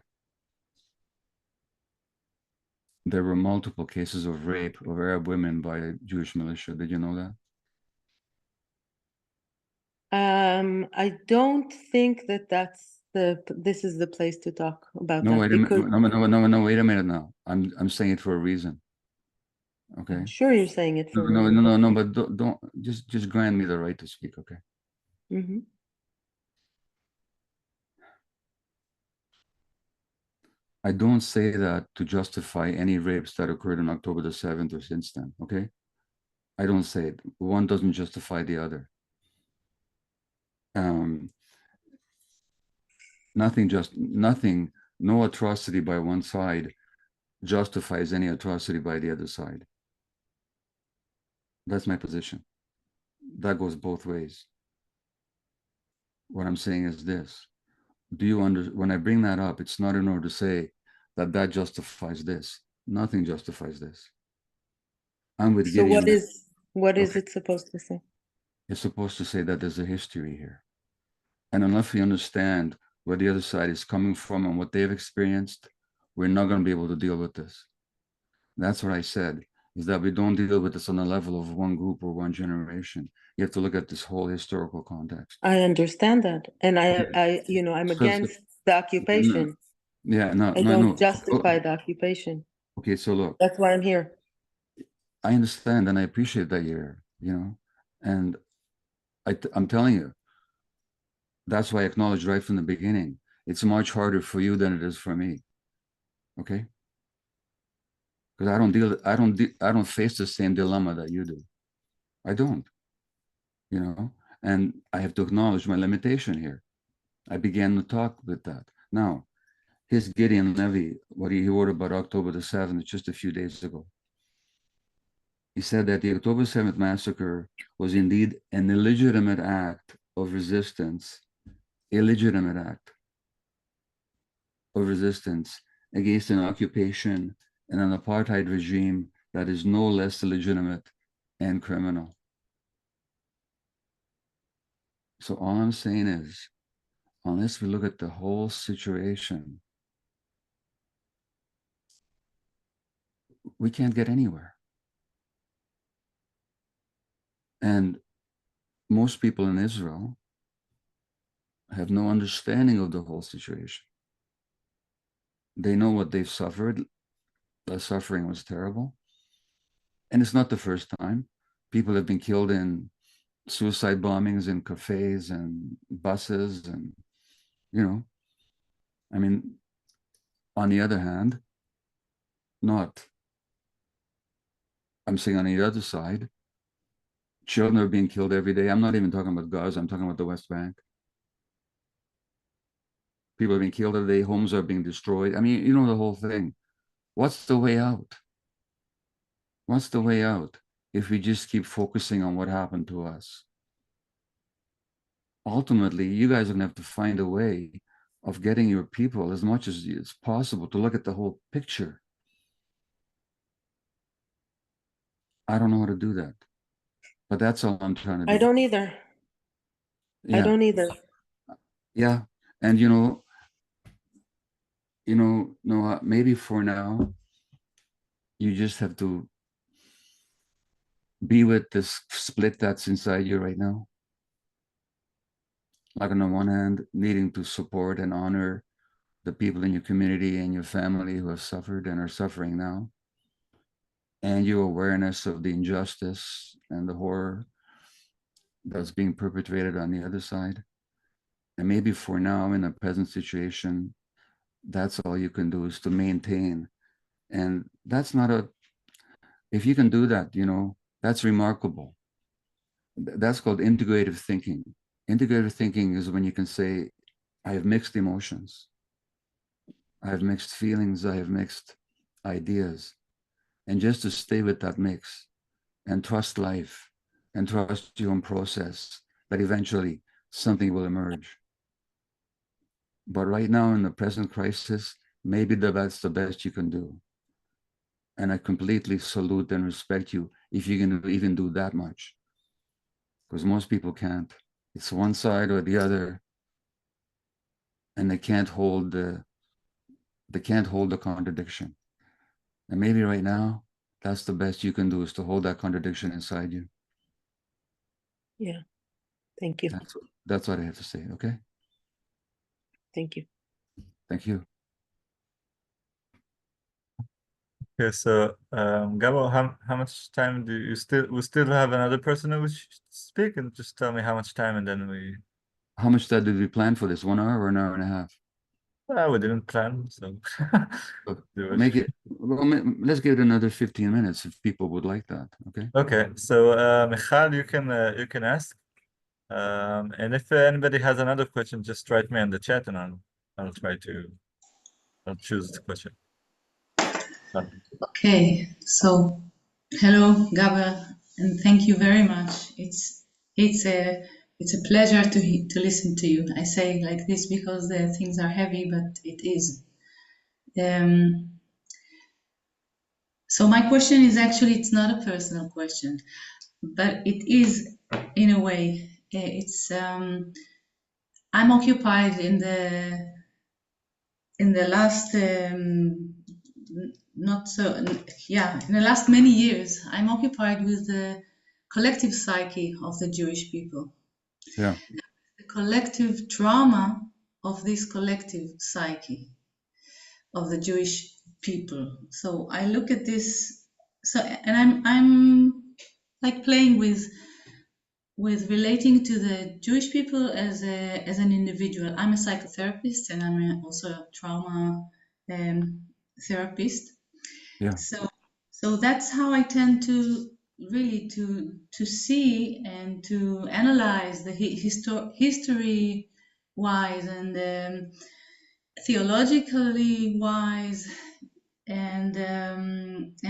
[SPEAKER 2] There were multiple cases of rape of Arab women by a Jewish militia. Did you know that?
[SPEAKER 6] I don't think that this is the place to talk about
[SPEAKER 2] No,
[SPEAKER 6] that
[SPEAKER 2] wait a minute.
[SPEAKER 6] because
[SPEAKER 2] No, wait a minute now. I'm saying it for a reason. Okay.
[SPEAKER 6] I'm sure you're saying it for a
[SPEAKER 2] No,
[SPEAKER 6] reason.
[SPEAKER 2] but don't just grant me the right to speak, okay?
[SPEAKER 6] Mm-hmm.
[SPEAKER 2] I don't say that to justify any rapes that occurred on October the 7th or since then, okay? I don't say it. One doesn't justify the other. Nothing, no atrocity by one side justifies any atrocity by the other side. That's my position. That goes both ways. What I'm saying is this. When I bring that up, it's not in order to say that that justifies this. Nothing justifies this. I'm with
[SPEAKER 6] So
[SPEAKER 2] Gideon.
[SPEAKER 6] what is
[SPEAKER 2] Okay.
[SPEAKER 6] it supposed to say?
[SPEAKER 2] It's supposed to say that there's a history here. And unless we understand where the other side is coming from and what they've experienced, we're not going to be able to deal with this. That's what I said, is that we don't deal with this on the level of one group or one generation. You have to look at this whole historical context.
[SPEAKER 6] I understand that. And
[SPEAKER 2] Okay.
[SPEAKER 6] I'm
[SPEAKER 2] So-
[SPEAKER 6] against the occupation.
[SPEAKER 2] Yeah, no.
[SPEAKER 6] I don't justify the occupation.
[SPEAKER 2] Okay, so look,
[SPEAKER 6] That's why I'm here.
[SPEAKER 2] I understand and I appreciate that you're, and I'm telling you, that's why I acknowledged right from the beginning. It's much harder for you than it is for me. Okay? Because I don't face the same dilemma that you do. I don't, and I have to acknowledge my limitation here. I began to talk with that. Now, here's Gideon Levy, what he wrote about October the 7th, just a few days ago. He said that the October 7th massacre was indeed an illegitimate act of resistance, illegitimate act of resistance against an occupation and an apartheid regime that is no less illegitimate and criminal. So all I'm saying is, unless we look at the whole situation, we can't get anywhere. And most people in Israel have no understanding of the whole situation. They know what they've suffered. The suffering was terrible. And it's not the first time. People have been killed in suicide bombings in cafes and buses and, I mean, on the other hand, I'm saying on the other side, children are being killed every day. I'm not even talking about Gaza. I'm talking about the West Bank. People are being killed every day. Homes are being destroyed. I mean, the whole thing. What's the way out? What's the way out if we just keep focusing on what happened to us? Ultimately, you guys are going to have to find a way of getting your people as much as it's possible to look at the whole picture. I don't know how to do that. But that's all I'm trying to do.
[SPEAKER 6] I don't either. I
[SPEAKER 2] Yeah.
[SPEAKER 6] don't either.
[SPEAKER 2] Yeah. And Noah, maybe for now, you just have to be with this split that's inside you right now. Like on the one hand, needing to support and honor the people in your community and your family who have suffered and are suffering now. And your awareness of the injustice and the horror that's being perpetrated on the other side. And maybe for now, in the present situation, that's all you can do is to maintain. And that's not if you can do that, that's remarkable. That's called integrative thinking. Integrative thinking is when you can say, I have mixed emotions, I have mixed feelings, I have mixed ideas. And just to stay with that mix and trust life and trust your own process, that eventually something will emerge. But right now in the present crisis, maybe that's the best you can do. And I completely salute and respect you if you can even do that much. Because most people can't. It's one side or the other, and they can't hold the contradiction. And maybe right now, that's the best you can do, is to hold that contradiction inside you.
[SPEAKER 6] Yeah. Thank you.
[SPEAKER 2] That's what I have to say. Okay.
[SPEAKER 6] Thank you.
[SPEAKER 2] Thank you.
[SPEAKER 1] Okay, so Gabor, how much time do you we still have another person who will speak, and just tell me how much time, and then we.
[SPEAKER 2] How much time did we plan for this? 1 hour or an hour and a half?
[SPEAKER 1] Well, we didn't plan, so
[SPEAKER 2] make it. Well, let's give it another 15 minutes if people would like that. Okay.
[SPEAKER 1] Okay, so Michal, you can ask, and if anybody has another question, just write me in the chat, and I'll choose the question.
[SPEAKER 7] Okay, so hello, Gabor, and thank you very much. It's a pleasure to listen to you. I say like this because the things are heavy, but it is. So my question is actually, it's not a personal question, but it is in a way. It's I'm occupied in the last in the last many years, I'm occupied with the collective psyche of the Jewish people.
[SPEAKER 2] Yeah.
[SPEAKER 7] The collective trauma of this collective psyche of the Jewish people. So I look at this, and I'm like playing with relating to the Jewish people as an individual. I'm a psychotherapist, and I'm also a trauma therapist.
[SPEAKER 2] Yeah.
[SPEAKER 7] So that's how I tend to really to see and to analyze the history wise and theologically wise and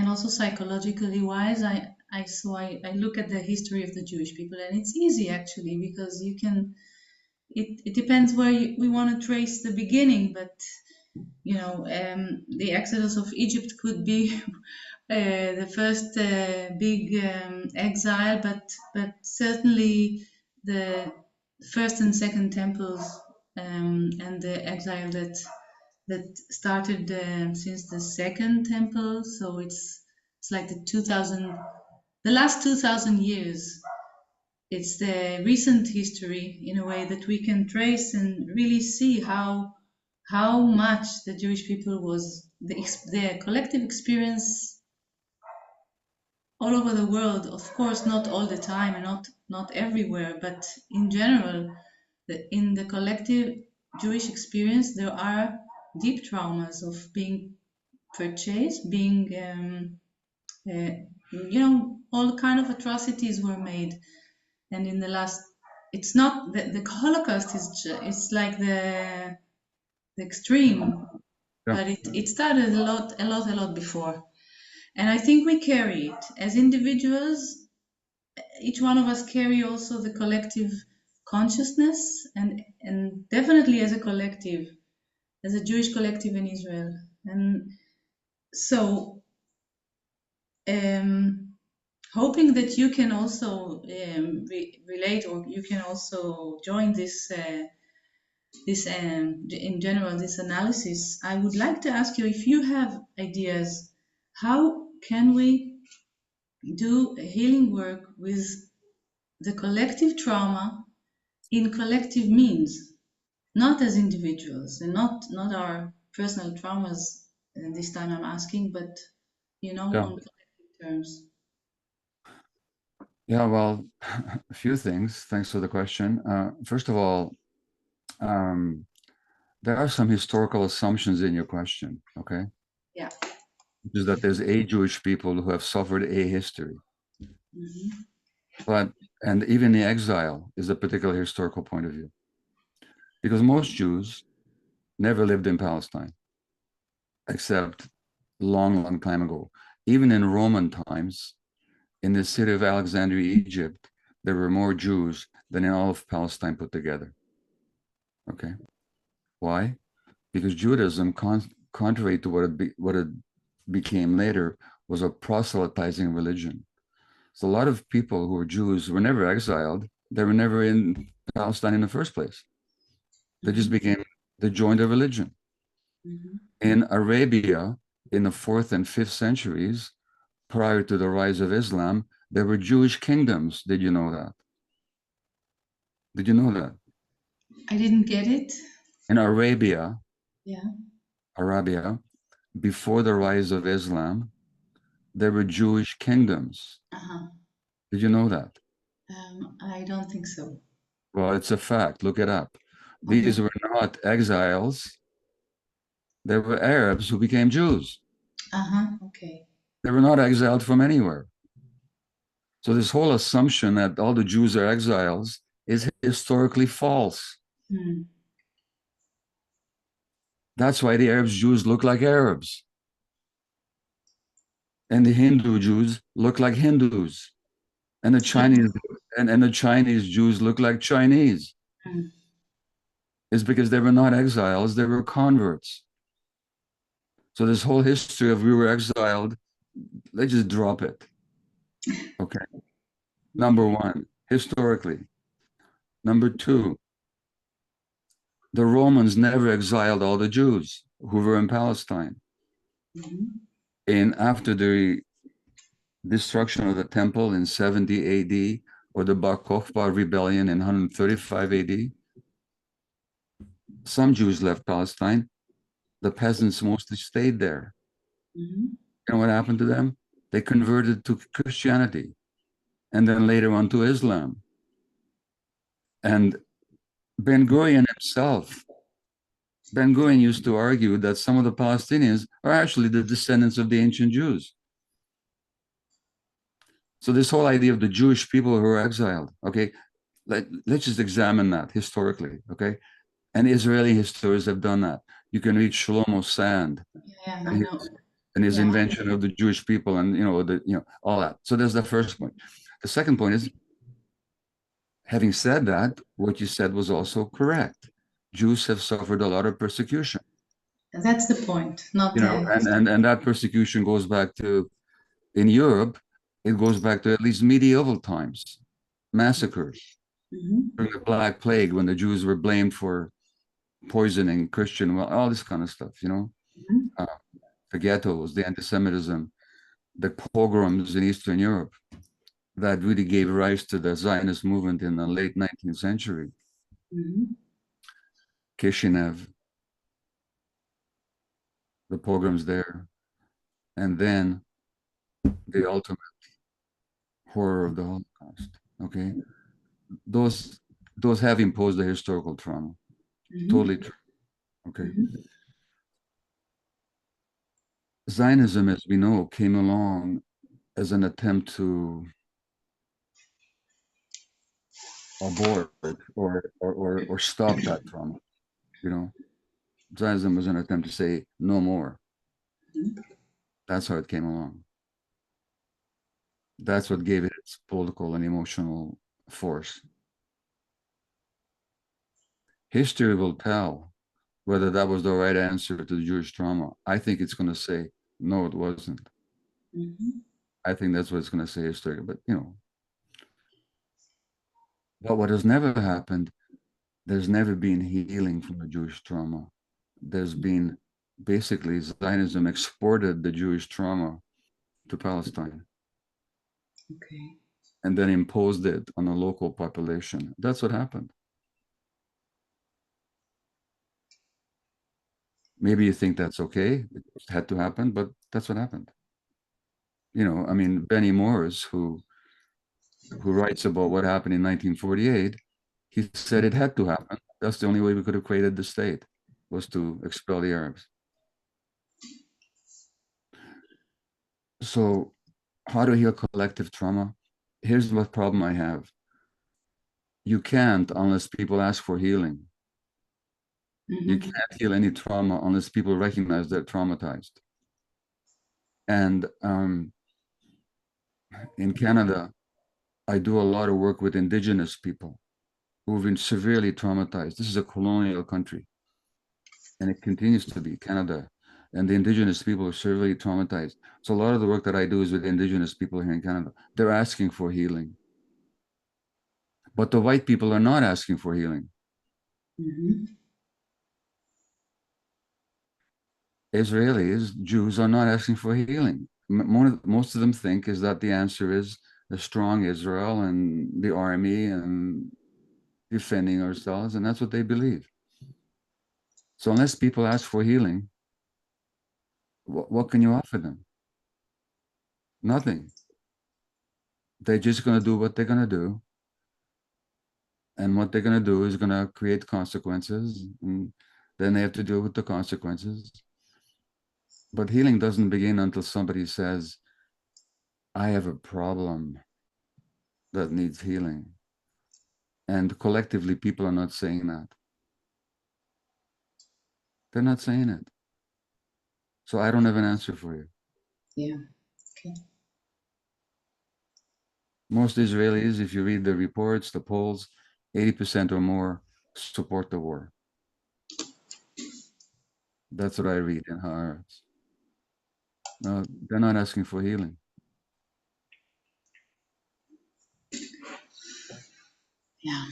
[SPEAKER 7] also psychologically wise. I look at the history of the Jewish people, and it's easy actually, because you can. It depends where we want to trace the beginning, but the Exodus of Egypt could be the first big exile, but certainly the first and second temples and the exile that started since the second temple. So it's like the last 2,000 years. It's the recent history in a way that we can trace and really see how much the Jewish people was their collective experience all over the world. Of course, not all the time and not everywhere, but in general, in the collective Jewish experience, there are deep traumas of being purchased, being all kind of atrocities were made. And in the last, it's not the Holocaust it's like the extreme, but it started a lot before. And I think we carry it as individuals. Each one of us carry also the collective consciousness, and definitely as a collective, as a Jewish collective in Israel. And so hoping that you can also relate, or you can also join this in general, this analysis. I would like to ask you if you have ideas. How can we do healing work with the collective trauma in collective means, not as individuals, and not our personal traumas? And this time I'm asking, but you know,
[SPEAKER 2] Yeah.
[SPEAKER 7] on collective terms.
[SPEAKER 2] Yeah, well, a few things. Thanks for the question. First of all, there are some historical assumptions in your question, okay?
[SPEAKER 7] Yeah.
[SPEAKER 2] Which is that there's a Jewish people who have suffered a history.
[SPEAKER 7] Mm-hmm.
[SPEAKER 2] And even the exile is a particular historical point of view. Because most Jews never lived in Palestine, except long, long time ago. Even in Roman times, in the city of Alexandria, Egypt, there were more Jews than in all of Palestine put together. Okay. Why? Because Judaism, contrary to what it became later, was a proselytizing religion. So a lot of people who were Jews were never exiled. They were never in Palestine in the first place. They just they joined a religion.
[SPEAKER 7] Mm-hmm.
[SPEAKER 2] In Arabia, in the 4th and 5th centuries, prior to the rise of Islam, there were Jewish kingdoms. Did you know that? Did you know that?
[SPEAKER 7] I didn't get it.
[SPEAKER 2] In Arabia,
[SPEAKER 7] Yeah.
[SPEAKER 2] before the rise of Islam, there were Jewish kingdoms.
[SPEAKER 7] Uh-huh.
[SPEAKER 2] Did you know that?
[SPEAKER 7] I don't think so.
[SPEAKER 2] Well, it's a fact. Look it up.
[SPEAKER 7] Okay.
[SPEAKER 2] These were not exiles. They were Arabs who became Jews.
[SPEAKER 7] Uh-huh. Okay.
[SPEAKER 2] They were not exiled from anywhere. So this whole assumption that all the Jews are exiles is historically false.
[SPEAKER 7] Hmm.
[SPEAKER 2] That's why the Arab Jews look like Arabs. And the Hindu Jews look like Hindus. And the Chinese and the Chinese Jews look like Chinese.
[SPEAKER 7] Hmm.
[SPEAKER 2] It's because they were not exiles, they were converts. So this whole history of we were exiled, let's just drop it. Okay. Number one, historically. Number two, the Romans never exiled all the Jews who were in Palestine.
[SPEAKER 7] Mm-hmm.
[SPEAKER 2] And after the destruction of the temple in 70 AD, or the Bar Kokhba rebellion in 135 AD, some Jews left Palestine. The peasants mostly stayed there.
[SPEAKER 7] Mm-hmm.
[SPEAKER 2] You know what happened to them? They converted to Christianity and then later on to Islam. And Ben Gurion himself, Ben Gurion used to argue that some of the Palestinians are actually the descendants of the ancient Jews. So this whole idea of the Jewish people who are exiled, okay, let's just examine that historically, okay? And Israeli historians have done that. You can read Shlomo Sand
[SPEAKER 7] Yeah, I know.
[SPEAKER 2] and his invention of the Jewish people and all that. So there's the first point. The second point is, having said that, what you said was also correct. Jews have suffered a lot of persecution.
[SPEAKER 7] That's the point, not
[SPEAKER 2] and that persecution goes back to, in Europe, it goes back to at least medieval times, massacres.
[SPEAKER 7] Mm-hmm.
[SPEAKER 2] During the Black Plague, when the Jews were blamed for poisoning Christian, well, all this kind of stuff,
[SPEAKER 7] Mm-hmm.
[SPEAKER 2] The ghettos, the anti-Semitism, the pogroms in Eastern Europe that really gave rise to the Zionist movement in the late 19th century.
[SPEAKER 7] Mm-hmm.
[SPEAKER 2] Kishinev, the pogroms there, and then the ultimate horror of the Holocaust. Okay, those have imposed a historical trauma.
[SPEAKER 7] Mm-hmm.
[SPEAKER 2] Totally true. Okay.
[SPEAKER 7] Mm-hmm.
[SPEAKER 2] Zionism, as we know, came along as an attempt to abort or stop that trauma. Zionism was an attempt to say no more.
[SPEAKER 7] Mm-hmm.
[SPEAKER 2] That's how it came along. That's what gave it its political and emotional force. History will tell whether that was the right answer to the Jewish trauma. I think it's going to say, no, it wasn't.
[SPEAKER 7] Mm-hmm.
[SPEAKER 2] I think that's what it's going to say history. But you know, but what has never happened, there's never been healing from the Jewish trauma. There's been basically Zionism exported the Jewish trauma to Palestine.
[SPEAKER 7] Okay.
[SPEAKER 2] And then imposed it on a local population. That's what happened. Maybe you think that's okay, it had to happen, but that's what happened. You know, I mean, Benny Morris, who writes about what happened in 1948, he said it had to happen. That's the only way we could have created the state, was to expel the Arabs. So how to heal collective trauma? Here's what problem I have. You can't unless people ask for healing. You can't heal any trauma unless people recognize they're traumatized. And in Canada, I do a lot of work with Indigenous people who've been severely traumatized. This is a colonial country, and it continues to be, Canada. And the Indigenous people are severely traumatized. So a lot of the work that I do is with Indigenous people here in Canada. They're asking for healing. But the white people are not asking for healing. Israelis, Jews are not asking for healing. Most of them think is that the answer is a strong Israel and the army and defending ourselves, and that's what they believe. So unless people ask for healing, what can you offer them? Nothing. They're just going to do what they're going to do. And what they're going to do is going to create consequences, and then they have to deal with the consequences. But healing doesn't begin until somebody says, I have a problem that needs healing. And collectively, people are not saying that. They're not saying it. So I don't have an answer for you.
[SPEAKER 7] Yeah. Okay.
[SPEAKER 2] Most Israelis, if you read the reports, the polls, 80% or more support the war. That's what I read in Haaretz. No, they're not asking for healing.
[SPEAKER 7] Yeah.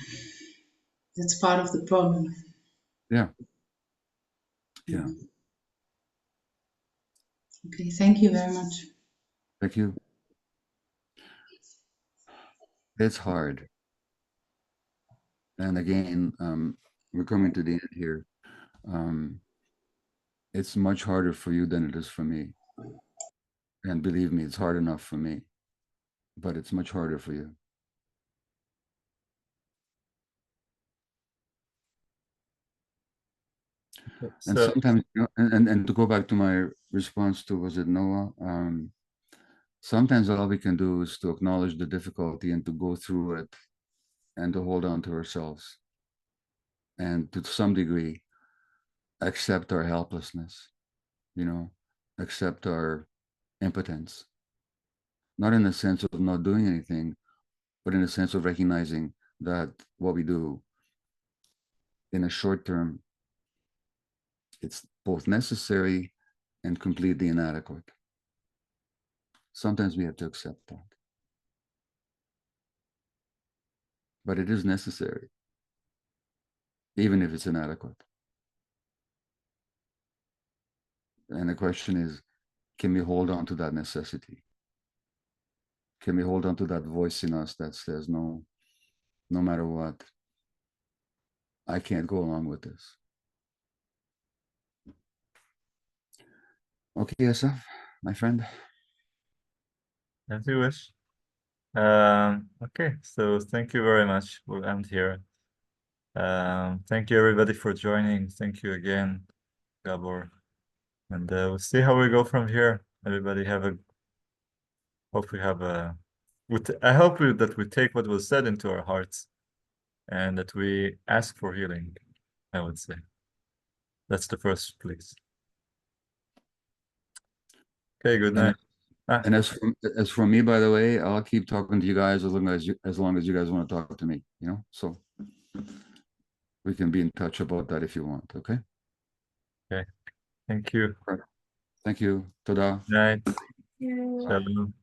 [SPEAKER 7] That's part of the problem.
[SPEAKER 2] Yeah. Yeah.
[SPEAKER 7] Okay. Thank you very much.
[SPEAKER 2] Thank you. It's hard. And again, we're coming to the end here. It's much harder for you than it is for me. And believe me, it's hard enough for me, but it's much harder for you. And
[SPEAKER 1] So,
[SPEAKER 2] sometimes, you know, and to go back to my response to, was it Noah? Sometimes all we can do is to acknowledge the difficulty and to go through it and to hold on to ourselves. And to some degree, accept our helplessness, you know, accept our impotence. Not in the sense of not doing anything, but in the sense of recognizing that what we do in a short term, it's both necessary and completely inadequate. Sometimes we have to accept that. But it is necessary, even if it's inadequate. And the question is, can we hold on to that necessity? Can we hold on to that voice in us that says, no, no matter what, I can't go along with this? Okay, Assaf, my friend.
[SPEAKER 1] as you wish. Okay, so thank you very much. We'll end here. Thank you everybody for joining. Thank you again, Gabor. And we'll see how we go from here. Everybody hope we have a, I hope that we take what was said into our hearts and that we ask for healing, I would say. That's the first place. Okay, good night.
[SPEAKER 2] And as for me, by the way, I'll keep talking to you guys as long as you guys want to talk to me, you know? So we can be in touch about that if you want, okay?
[SPEAKER 1] Okay. Thank you.
[SPEAKER 2] Thank you. Toda.
[SPEAKER 1] Night.
[SPEAKER 3] Yeah.
[SPEAKER 1] Shalom.